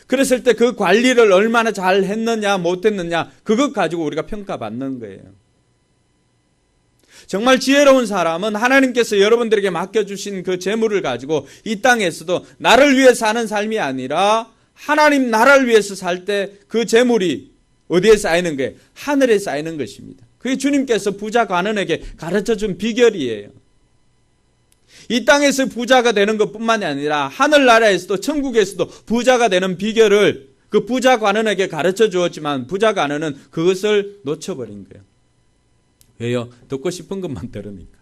그랬을 때 그 관리를 얼마나 잘 했느냐 못했느냐 그것 가지고 우리가 평가받는 거예요. 정말 지혜로운 사람은 하나님께서 여러분들에게 맡겨주신 그 재물을 가지고 이 땅에서도 나를 위해 사는 삶이 아니라 하나님 나라를 위해서 살 때 그 재물이 어디에 쌓이는 거예요? 하늘에 쌓이는 것입니다. 그게 주님께서 부자 가난에게 가르쳐준 비결이에요. 이 땅에서 부자가 되는 것뿐만이 아니라 하늘나라에서도 천국에서도 부자가 되는 비결을 그 부자 관원에게 가르쳐 주었지만 부자 관원은 그것을 놓쳐버린 거예요. 왜요? 듣고 싶은 것만 들으니까.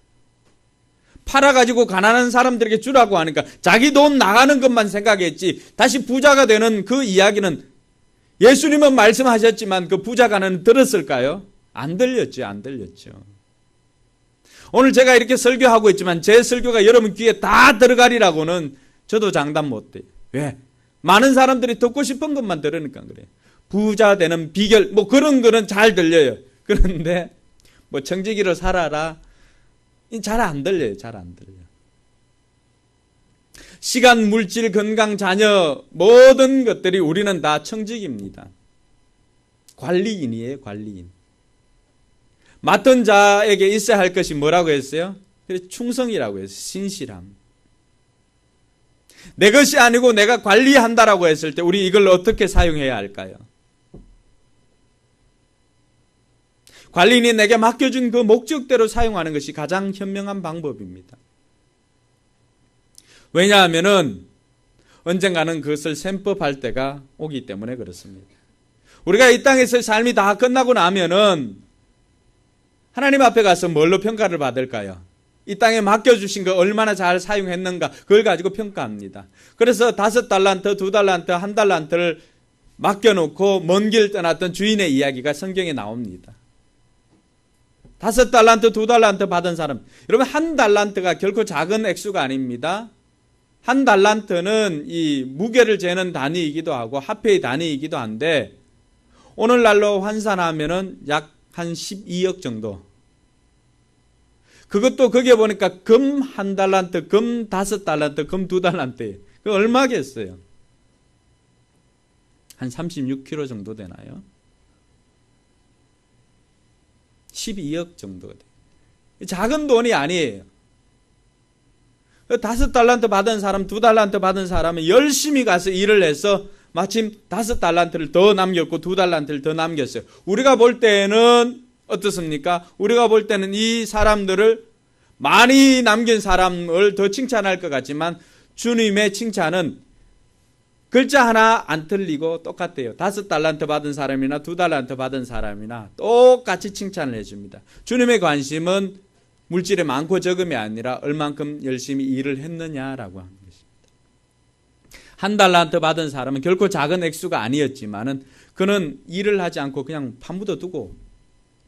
팔아가지고 가난한 사람들에게 주라고 하니까 자기 돈 나가는 것만 생각했지 다시 부자가 되는 그 이야기는 예수님은 말씀하셨지만 그 부자 관원은 들었을까요? 안 들렸죠. 안 들렸죠. 오늘 제가 이렇게 설교하고 있지만 제 설교가 여러분 귀에 다 들어가리라고는 저도 장담 못해요. 왜? 많은 사람들이 듣고 싶은 것만 들으니까 그래요. 부자 되는 비결 뭐 그런 거는 잘 들려요. 그런데 뭐 청지기로 살아라 잘 안 들려요. 잘 안 들려요. 시간, 물질, 건강, 자녀 모든 것들이 우리는 다 청직입니다. 관리인이에요. 관리인. 맡은 자에게 있어야 할 것이 뭐라고 했어요? 충성이라고 했어요. 신실함. 내 것이 아니고 내가 관리한다라고 했을 때 우리 이걸 어떻게 사용해야 할까요? 관리인이 내게 맡겨준 그 목적대로 사용하는 것이 가장 현명한 방법입니다. 왜냐하면은 언젠가는 그것을 셈법할 때가 오기 때문에 그렇습니다. 우리가 이 땅에서 삶이 다 끝나고 나면은 하나님 앞에 가서 뭘로 평가를 받을까요? 이 땅에 맡겨주신 거 얼마나 잘 사용했는가 그걸 가지고 평가합니다. 그래서 5달란트, 2달란트, 1달란트를 맡겨놓고 먼 길 떠났던 주인의 이야기가 성경에 나옵니다. 5달란트, 2달란트 받은 사람, 여러분 1달란트가 결코 작은 액수가 아닙니다. 1달란트는 이 무게를 재는 단위이기도 하고 화폐의 단위이기도 한데 오늘날로 환산하면은 약 한 12억 정도. 그것도 거기에 보니까 금 1달란트, 금 5달란트, 금 2달란트. 그 얼마겠어요? 한 36kg 정도 되나요? 12억 정도 돼요. 작은 돈이 아니에요. 5달란트 받은 사람, 2달란트 받은 사람은 열심히 가서 일을 해서 마침 5달란트를 더 남겼고 2달란트를 더 남겼어요. 우리가 볼 때는 어떻습니까? 우리가 볼 때는 이 사람들을 많이 남긴 사람을 더 칭찬할 것 같지만 주님의 칭찬은 글자 하나 안 틀리고 똑같아요. 5달란트 받은 사람이나 2달란트 받은 사람이나 똑같이 칭찬을 해줍니다. 주님의 관심은 물질의 많고 적음이 아니라 얼만큼 열심히 일을 했느냐라고 하는 것입니다. 1달란트 받은 사람은 결코 작은 액수가 아니었지만은 그는 일을 하지 않고 그냥 파묻어 두고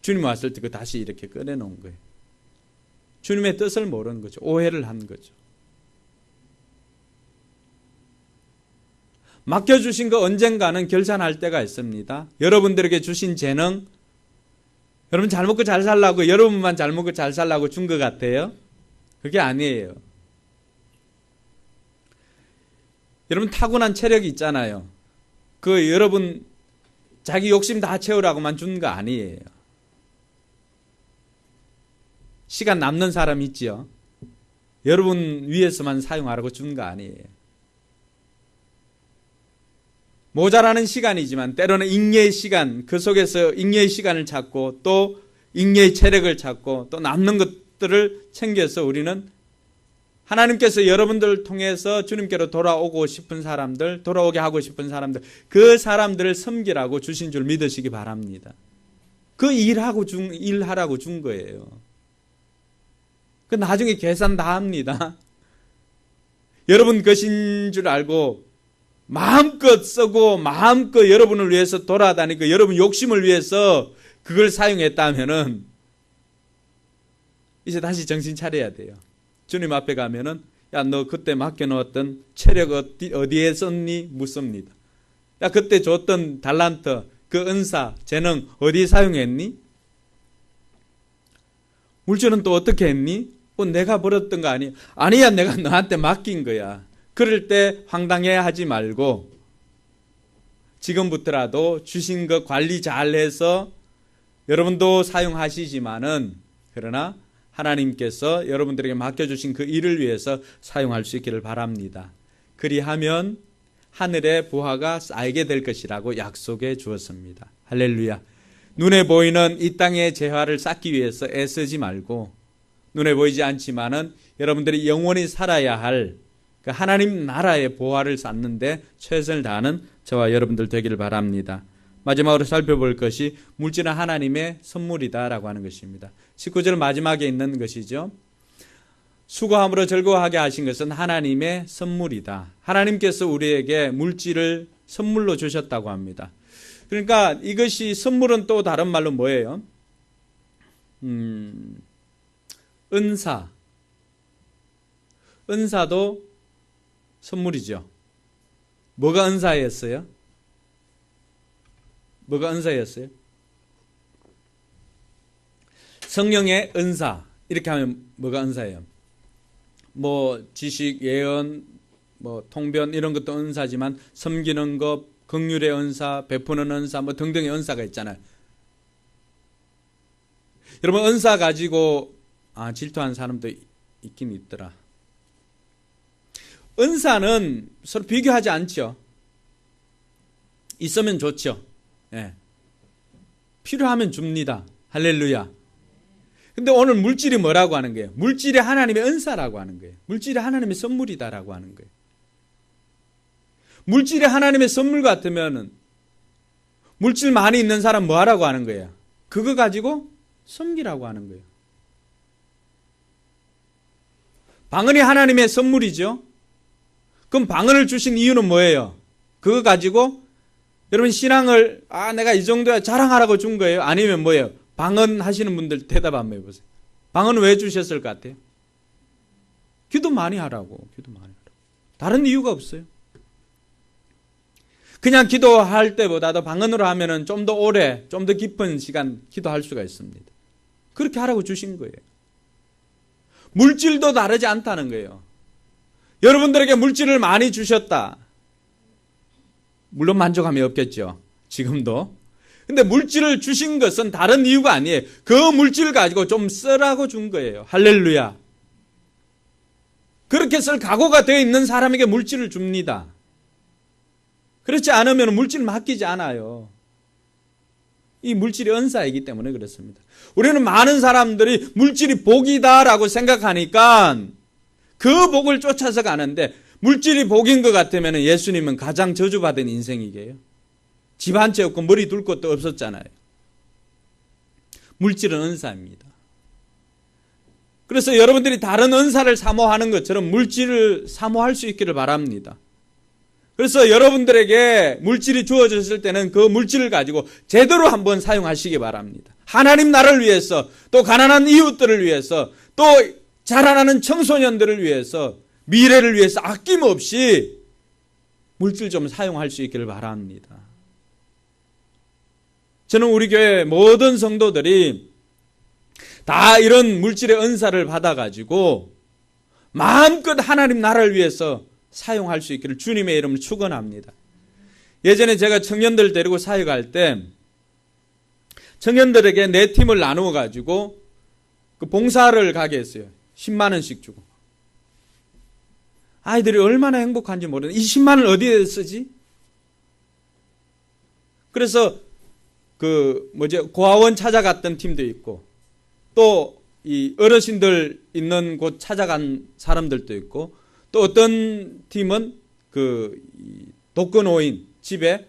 주님 왔을 때 그 다시 이렇게 꺼내놓은 거예요. 주님의 뜻을 모르는 거죠. 오해를 한 거죠. 맡겨주신 거 언젠가는 결산할 때가 있습니다. 여러분들에게 주신 재능, 여러분 잘 먹고 잘 살라고 여러분만 잘 먹고 잘 살라고 준 것 같아요? 그게 아니에요. 여러분 타고난 체력이 있잖아요. 그 여러분 자기 욕심 다 채우라고만 준 거 아니에요. 시간 남는 사람 있지요. 여러분 위해서만 사용하라고 준 거 아니에요. 모자라는 시간이지만 때로는 잉여의 시간, 그 속에서 잉여의 시간을 찾고 또 잉여의 체력을 찾고 또 남는 것들을 챙겨서 우리는 하나님께서 여러분들을 통해서 주님께로 돌아오고 싶은 사람들, 돌아오게 하고 싶은 사람들, 그 사람들을 섬기라고 주신 줄 믿으시기 바랍니다. 그 일하라고 준 거예요. 그 나중에 계산 다 합니다. 여러분 것인 줄 알고 마음껏 쓰고 마음껏 여러분을 위해서 돌아다니고 여러분 욕심을 위해서 그걸 사용했다면은 이제 다시 정신 차려야 돼요. 주님 앞에 가면은 야, 너 그때 맡겨놓았던 체력 어디에 썼니? 묻습니다. 야, 그때 줬던 달란트, 그 은사, 재능 어디에 사용했니? 물질은 또 어떻게 했니? 내가 벌었던 거 아니야? 아니야, 내가 너한테 맡긴 거야. 그럴 때 황당해 하지 말고 지금부터라도 주신 거 관리 잘해서 여러분도 사용하시지만은 그러나 하나님께서 여러분들에게 맡겨주신 그 일을 위해서 사용할 수 있기를 바랍니다. 그리하면 하늘의 보화가 쌓이게 될 것이라고 약속해 주었습니다. 할렐루야. 눈에 보이는 이 땅의 재화를 쌓기 위해서 애쓰지 말고 눈에 보이지 않지만은 여러분들이 영원히 살아야 할 그 하나님 나라의 보화를 쌓는데 최선을 다하는 저와 여러분들 되기를 바랍니다. 마지막으로 살펴볼 것이 물질은 하나님의 선물이다라고 하는 것입니다. 19절 마지막에 있는 것이죠. 수고함으로 즐거워하게 하신 것은 하나님의 선물이다. 하나님께서 우리에게 물질을 선물로 주셨다고 합니다. 그러니까 이것이 선물은 또 다른 말로 뭐예요? 은사도 선물이죠. 뭐가 은사였어요? 뭐가 은사였어요? 성령의 은사. 이렇게 하면 뭐가 은사예요? 뭐 지식, 예언, 뭐 통변 이런 것도 은사지만 섬기는 것, 긍휼의 은사, 베푸는 은사 뭐 등등의 은사가 있잖아요. 여러분 은사 가지고 질투하는 사람도 있긴 있더라. 은사는 서로 비교하지 않죠. 있으면 좋죠. 예. 필요하면 줍니다. 할렐루야. 근데 오늘 물질이 뭐라고 하는 거예요? 물질이 하나님의 은사라고 하는 거예요. 물질이 하나님의 선물이다라고 하는 거예요. 물질이 하나님의 선물 같으면 물질 많이 있는 사람 뭐 하라고 하는 거예요? 그거 가지고 섬기라고 하는 거예요. 방언이 하나님의 선물이죠. 그럼 방언을 주신 이유는 뭐예요? 그거 가지고 여러분 신앙을 내가 이 정도야 자랑하라고 준 거예요? 아니면 뭐예요? 방언 하시는 분들 대답 한번 해보세요. 방언 왜 주셨을 것 같아요? 기도 많이 하라고. 다른 이유가 없어요. 그냥 기도할 때보다도 방언으로 하면은 좀 더 오래, 좀 더 깊은 시간 기도할 수가 있습니다. 그렇게 하라고 주신 거예요. 물질도 다르지 않다는 거예요. 여러분들에게 물질을 많이 주셨다. 물론 만족함이 없겠죠. 지금도. 근데 물질을 주신 것은 다른 이유가 아니에요. 그 물질 가지고 좀 쓰라고 준 거예요. 할렐루야. 그렇게 쓸 각오가 되어 있는 사람에게 물질을 줍니다. 그렇지 않으면 물질 맡기지 않아요. 이 물질이 은사이기 때문에 그렇습니다. 우리는 많은 사람들이 물질이 복이다라고 생각하니까 그 복을 쫓아서 가는데 물질이 복인 것 같으면 예수님은 가장 저주받은 인생이게요. 집 한 채 없고 머리 둘 곳도 없었잖아요. 물질은 은사입니다. 그래서 여러분들이 다른 은사를 사모하는 것처럼 물질을 사모할 수 있기를 바랍니다. 그래서 여러분들에게 물질이 주어졌을 때는 그 물질을 가지고 제대로 한번 사용하시기 바랍니다. 하나님 나라를 위해서, 또 가난한 이웃들을 위해서, 또 자라나는 청소년들을 위해서, 미래를 위해서 아낌없이 물질 좀 사용할 수 있기를 바랍니다. 저는 우리 교회 모든 성도들이 다 이런 물질의 은사를 받아가지고 마음껏 하나님 나라를 위해서 사용할 수 있기를 주님의 이름으로 축원합니다. 예전에 제가 청년들 데리고 사역할 때 청년들에게 네 팀을 나누어 가지고 그 봉사를 가게 했어요. 10만 원씩 주고. 아이들이 얼마나 행복한지 모르는데 이 10만 원을 어디에 쓰지? 그래서 고아원 찾아갔던 팀도 있고 또 이 어르신들 있는 곳 찾아간 사람들도 있고 또 어떤 팀은 독거노인 집에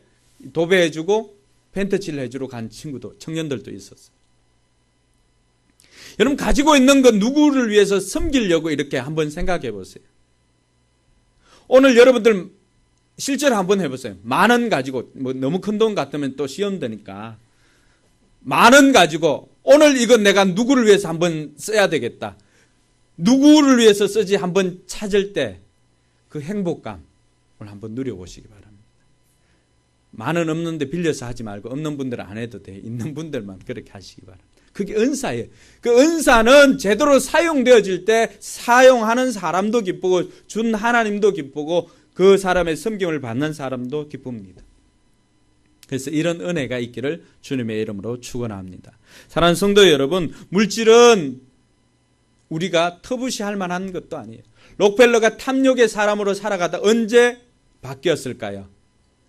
도배해주고 펜트칠 해주러 간 친구도, 청년들도 있었어요. 여러분 가지고 있는 것 누구를 위해서 섬기려고 이렇게 한번 생각해 보세요. 오늘 여러분들 실제로 한번 해보세요. 10,000원 가지고, 너무 큰 돈 같으면 또 시험 되니까 10,000원 가지고 오늘 이건 내가 누구를 위해서 한번 써야 되겠다. 누구를 위해서 쓰지 한번 찾을 때 그 행복감 오늘 한번 누려보시기 바랍니다. 10,000원 없는데 빌려서 하지 말고 없는 분들은 안 해도 돼. 있는 분들만 그렇게 하시기 바랍니다. 그게 은사예요. 그 은사는 제대로 사용되어질 때 사용하는 사람도 기쁘고 준 하나님도 기쁘고 그 사람의 섬김을 받는 사람도 기쁩니다. 그래서 이런 은혜가 있기를 주님의 이름으로 축원합니다. 사랑하는 성도 여러분, 물질은 우리가 터부시할 만한 것도 아니에요. 록펠러가 탐욕의 사람으로 살아가다 언제 바뀌었을까요?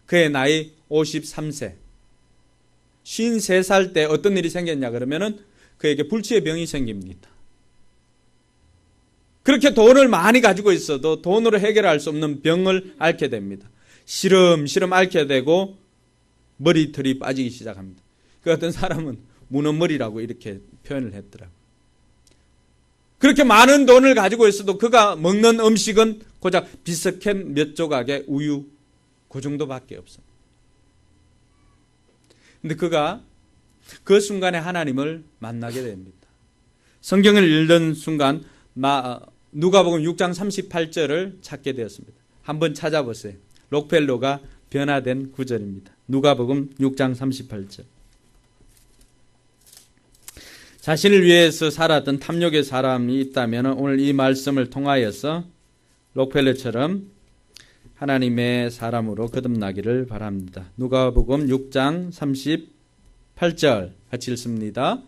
그의 나이 53세. 53살 때 어떤 일이 생겼냐 그러면은 그에게 불치의 병이 생깁니다. 그렇게 돈을 많이 가지고 있어도 돈으로 해결할 수 없는 병을 앓게 됩니다. 시름시름 앓게 되고 머리털이 빠지기 시작합니다. 그 어떤 사람은 문어머리라고 이렇게 표현을 했더라고요. 그렇게 많은 돈을 가지고 있어도 그가 먹는 음식은 고작 비스켓 몇 조각의 우유 그 정도밖에 없습니다. 근데 그가 그 순간에 하나님을 만나게 됩니다. 성경을 읽는 순간 누가복음 6장 38절을 찾게 되었습니다. 한번 찾아보세요. 록펠러가 변화된 구절입니다. 누가복음 6장 38절. 자신을 위해서 살았던 탐욕의 사람이 있다면 오늘 이 말씀을 통하여서 록펠러처럼 하나님의 사람으로 거듭나기를 바랍니다. 누가복음 6장 38절 같이 읽습니다.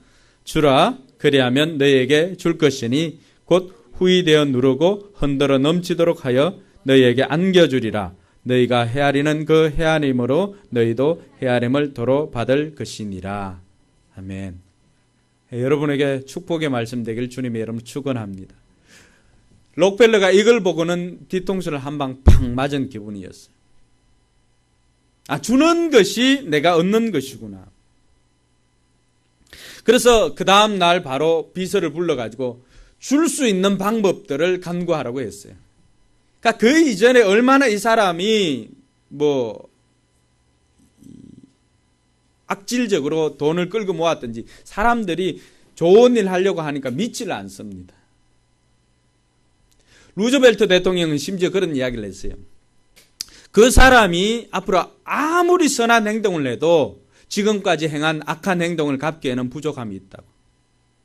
주라, 그리하면 너희에게 줄 것이니 곧 후이되어 누르고 흔들어 넘치도록 하여 너희에게 안겨주리라. 너희가 헤아리는 그 헤아림으로 너희도 헤아림을 도로 받을 것이니라. 아멘. 여러분에게 축복의 말씀 되길 주님의 이름으로 축원합니다. 록펠러가 이걸 보고는 뒤통수를 한 방 팍 맞은 기분이었어요. 주는 것이 내가 얻는 것이구나. 그래서 그 다음 날 바로 비서를 불러가지고 줄 수 있는 방법들을 간구하라고 했어요. 그러니까 그 이전에 얼마나 이 사람이 악질적으로 돈을 끌고 모았든지 사람들이 좋은 일 하려고 하니까 믿지를 않습니다. 루즈벨트 대통령은 심지어 그런 이야기를 했어요. 그 사람이 앞으로 아무리 선한 행동을 해도 지금까지 행한 악한 행동을 갚기에는 부족함이 있다고.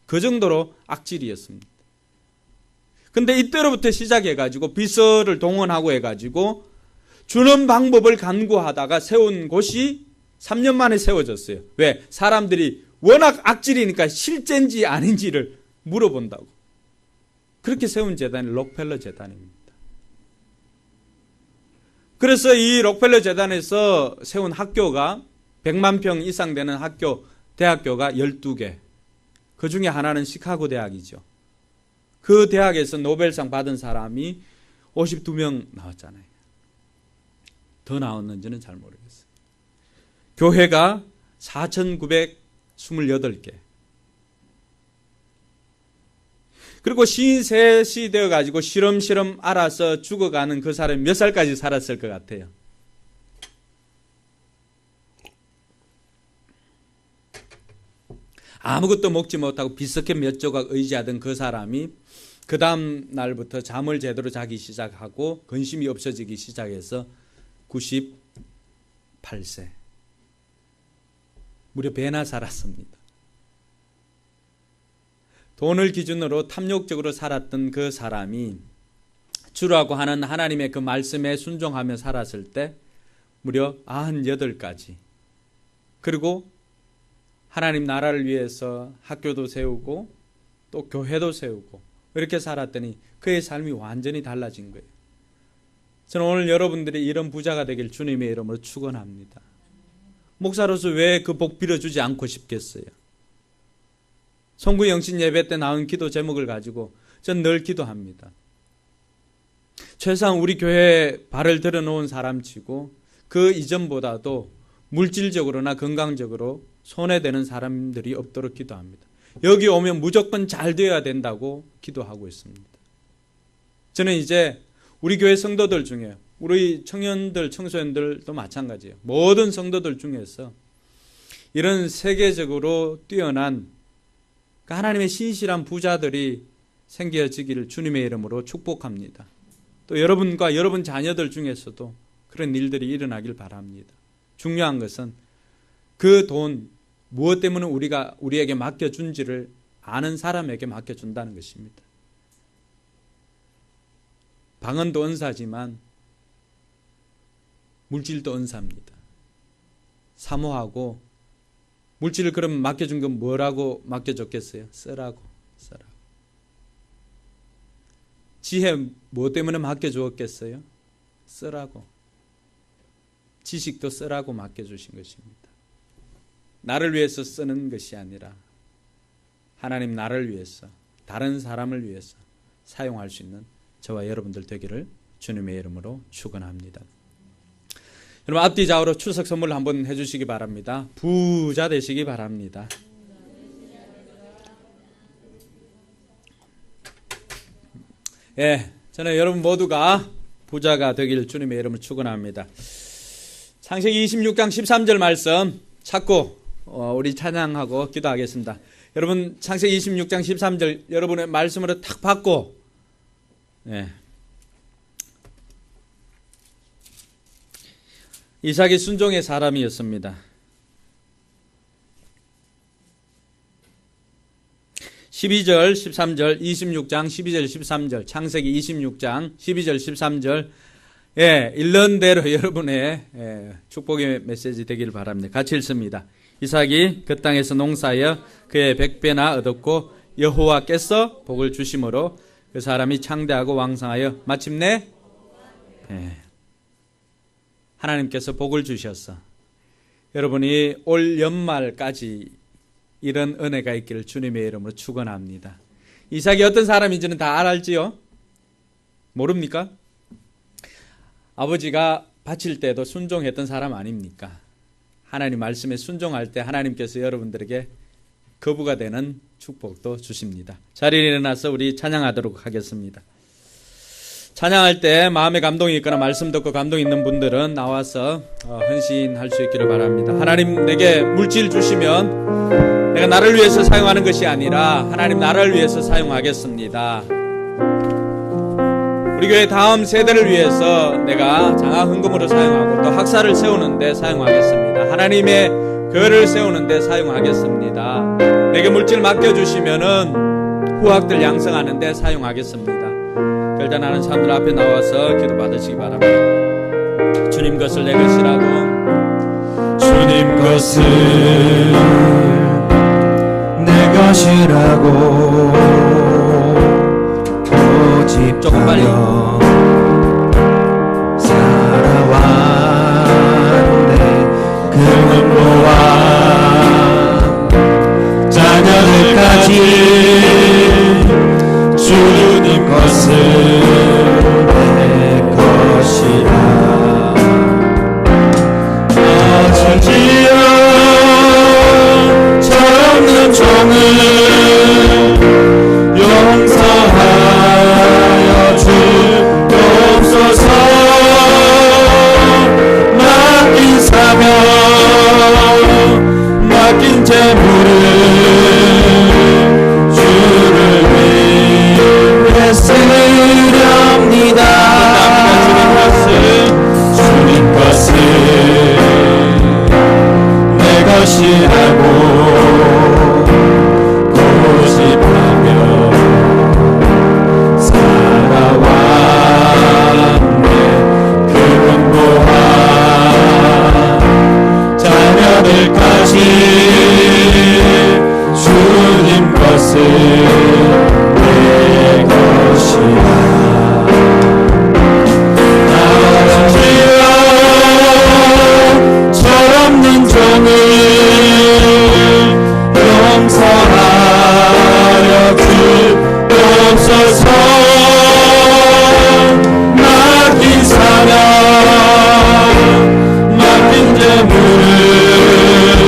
그 정도로 악질이었습니다. 근데 이때로부터 시작해가지고 비서를 동원하고 해가지고 주는 방법을 간구하다가 세운 곳이 3년 만에 세워졌어요. 왜? 사람들이 워낙 악질이니까 실제인지 아닌지를 물어본다고. 그렇게 세운 재단이 록펠러 재단입니다. 그래서 이 록펠러 재단에서 세운 학교가 100만 평 이상 되는 대학교가 12개. 그 중에 하나는 시카고 대학이죠. 그 대학에서 노벨상 받은 사람이 52명 나왔잖아요. 더 나왔는지는 잘 모르겠어요. 교회가 4,928개. 그리고 53이 되어가지고 시름시름 알아서 죽어가는 그 사람이 몇 살까지 살았을 것 같아요? 아무것도 먹지 못하고 비석해 몇 조각 의지하던 그 사람이 그 다음 날부터 잠을 제대로 자기 시작하고 근심이 없어지기 시작해서 98세. 무려 배나 살았습니다. 돈을 기준으로 탐욕적으로 살았던 그 사람이 주라고 하는 하나님의 그 말씀에 순종하며 살았을 때 무려 98가지. 그리고 하나님 나라를 위해서 학교도 세우고 또 교회도 세우고 이렇게 살았더니 그의 삶이 완전히 달라진 거예요. 저는 오늘 여러분들이 이런 부자가 되길 주님의 이름으로 축원합니다. 목사로서 왜 그 복 빌어주지 않고 싶겠어요? 송구 영신 예배 때 나온 기도 제목을 가지고 전 늘 기도합니다. 최소한 우리 교회에 발을 들어놓은 사람치고 그 이전보다도 물질적으로나 건강적으로 손해되는 사람들이 없도록 기도합니다. 여기 오면 무조건 잘 되어야 된다고 기도하고 있습니다. 저는 이제 우리 교회 성도들 중에 우리 청년들, 청소년들도 마찬가지예요. 모든 성도들 중에서 이런 세계적으로 뛰어난 하나님의 신실한 부자들이 생겨지기를 주님의 이름으로 축복합니다. 또 여러분과 여러분 자녀들 중에서도 그런 일들이 일어나길 바랍니다. 중요한 것은 그 돈 무엇 때문에 우리에게 맡겨준지를 아는 사람에게 맡겨준다는 것입니다. 방언도 은사지만 물질도 은사입니다. 사모하고 물질을 그럼 맡겨준 건 뭐라고 맡겨줬겠어요? 쓰라고. 지혜 뭐 때문에 맡겨주었겠어요? 쓰라고. 지식도 쓰라고 맡겨주신 것입니다. 나를 위해서 쓰는 것이 아니라 하나님 나를 위해서, 다른 사람을 위해서 사용할 수 있는 저와 여러분들 되기를 주님의 이름으로 축원합니다. 여러분 앞뒤 좌우로 추석 선물 한번 해주시기 바랍니다. 부자 되시기 바랍니다. 저는 여러분 모두가 부자가 되길 주님의 이름으로 축원합니다. 창세기 26장 13절 말씀 찾고 우리 찬양하고 기도하겠습니다. 여러분 창세기 26장 13절 여러분의 말씀으로 탁 받고, 이삭이 순종의 사람이었습니다. 12절 13절 26장 12절 13절 창세기 26장 12절 13절 읽는 대로 여러분의 축복의 메시지 되기를 바랍니다. 같이 읽습니다. 이삭이 그 땅에서 농사하여 그의 100배나 얻었고 여호와께서 복을 주심으로 그 사람이 창대하고 왕성하여 마침내 하나님께서 복을 주셨어. 여러분이 올 연말까지 이런 은혜가 있기를 주님의 이름으로 축원합니다. 이삭이 어떤 사람인지는 다 알지요? 모릅니까? 아버지가 바칠 때도 순종했던 사람 아닙니까? 하나님 말씀에 순종할 때 하나님께서 여러분들에게 거부가 되는 축복도 주십니다. 자리에 일어나서 우리 찬양하도록 하겠습니다. 찬양할 때 마음에 감동이 있거나 말씀 듣고 감동 있는 분들은 나와서 헌신할 수 있기를 바랍니다. 하나님 내게 물질 주시면 내가 나를 위해서 사용하는 것이 아니라 하나님 나라를 위해서 사용하겠습니다. 우리 교회 다음 세대를 위해서 내가 장학 헌금으로 사용하고 또 학사를 세우는 데 사용하겠습니다. 하나님의 교회를 세우는 데 사용하겠습니다. 내게 물질 맡겨주시면은 후학들 양성하는 데 사용하겠습니다. 결단하는 사람들 앞에 나와서 기도 받으시기 바랍니다. 주님 것을 내 것이라고, 주님 것을 내 것이라고 고집하여 조금 빨리 살아왔네. 그 눈보와 자녀들까지 주님 것을 내 것이라. 어찌지어 철없는 종을 용서하여 주옵소서. 맡긴 사명 맡긴 재물을 주를 위해 쓰렵니다. 주님 것을 내 것이라고 고집하며 살아왔네. 그 눈보아 자녀들까지 주님 것을 내 것이라. 철없는 종을 용서하여 주옵소서. 맡긴 사명 맡긴 재물을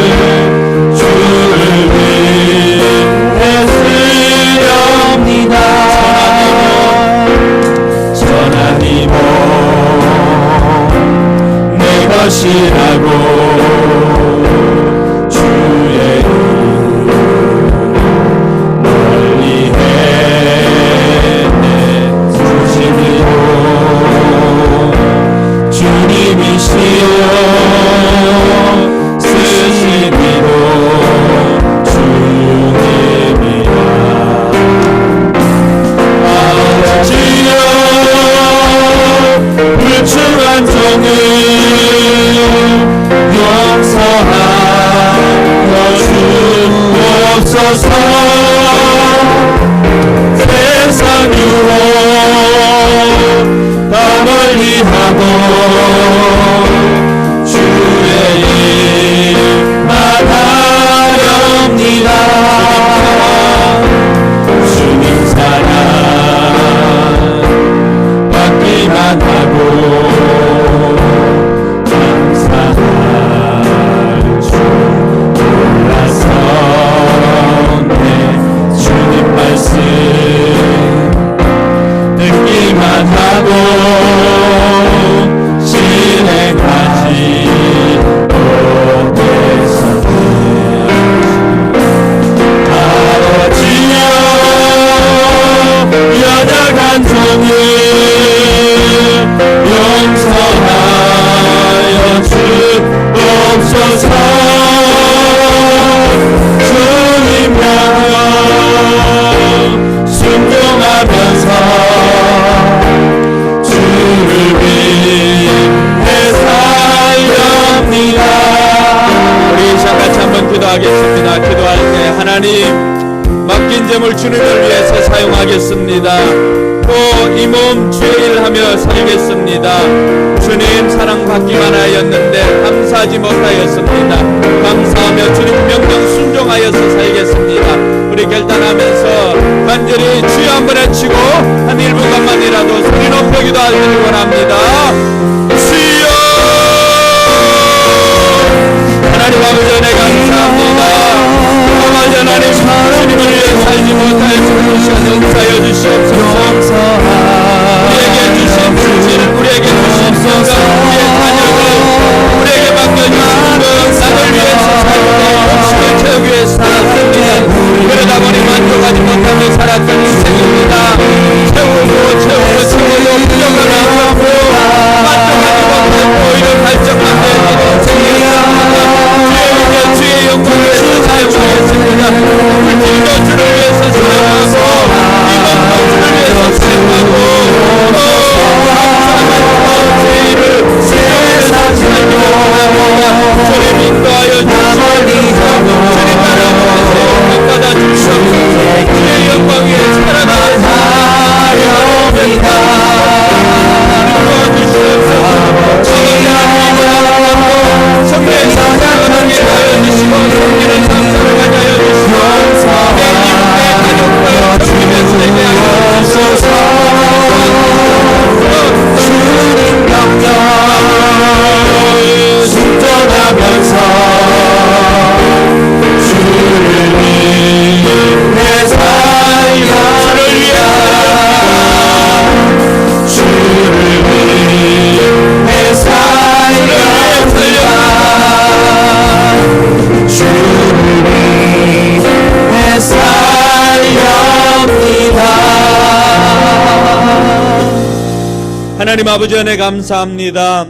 한번 기도하겠습니다. 기도할 때 하나님 맡긴 재물 주님을 위해서 사용하겠습니다. 또 이 몸 주의 일하며 살겠습니다. 주님 사랑받기만 하였는데 감사하지 못하였습니다. 감사하며 주님 명령 순종하여서 살겠습니다. 우리 결단하면서 간절히 주여 한번 외치고 한 1분간만이라도 소리 높여 기도하시길 원합니다. 주여 하나님 아버지 은혜 감사합니다. 아버지 하나님 주님을 위해 살지 못하여 주시옵소서. 용서하여 주시옵소서. 우리에게 주신 물질, 우리에게 주신 건강, 우리의 자녀들, 우리에게 맡겨주신 것, 나를 위해서 살고 욕심을 채우기 위해서 살았습니다. 그러다 보니 만족하지 못하며 살았던 인생입니다. 채우고 부족함이 있었고 만족하지 못하고 오히려 발전만 되는 인생이었습니다. 주의 영광을 위해서 사용하겠습니다. 물질도 주를 위해서 사용하고 이것도 주를 위해서 사용하고 주님 인도하여 주시옵소서. 주님 나라의 받아 주시옵소서. 주의 영광 위에 살아가는 성례의 사랑하게 하여 주시고 성례의 상상을 가게 하여 주시고 내 가족과 주님의 세계 하여 주시옵소서. 주님 명령 순종하면서 주를 위해 살려 주를 위해 주를 위해 살려 주를 위해 살렵니다. 하나님 아버지 은혜 감사합니다.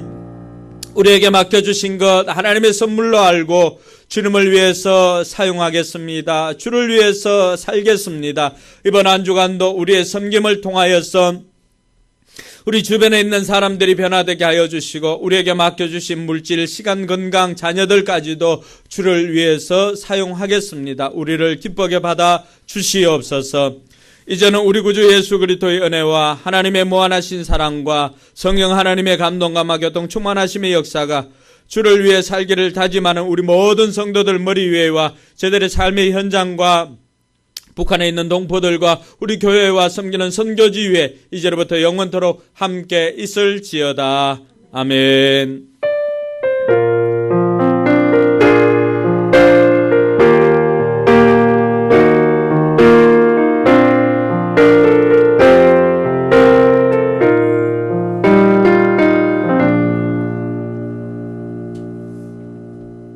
우리에게 맡겨주신 것 하나님의 선물로 알고 주님을 위해서 사용하겠습니다. 주를 위해서 살겠습니다. 이번 한 주간도 우리의 섬김을 통하여서 우리 주변에 있는 사람들이 변화되게 하여 주시고 우리에게 맡겨주신 물질, 시간, 건강, 자녀들까지도 주를 위해서 사용하겠습니다. 우리를 기쁘게 받아 주시옵소서. 이제는 우리 구주 예수 그리스도의 은혜와 하나님의 무한하신 사랑과 성령 하나님의 감동과 교통 충만하심의 역사가 주를 위해 살기를 다짐하는 우리 모든 성도들 머리 위에와 저들의 삶의 현장과 북한에 있는 동포들과 우리 교회와 섬기는 선교지 위에 이제로부터 영원토록 함께 있을지어다. 아멘.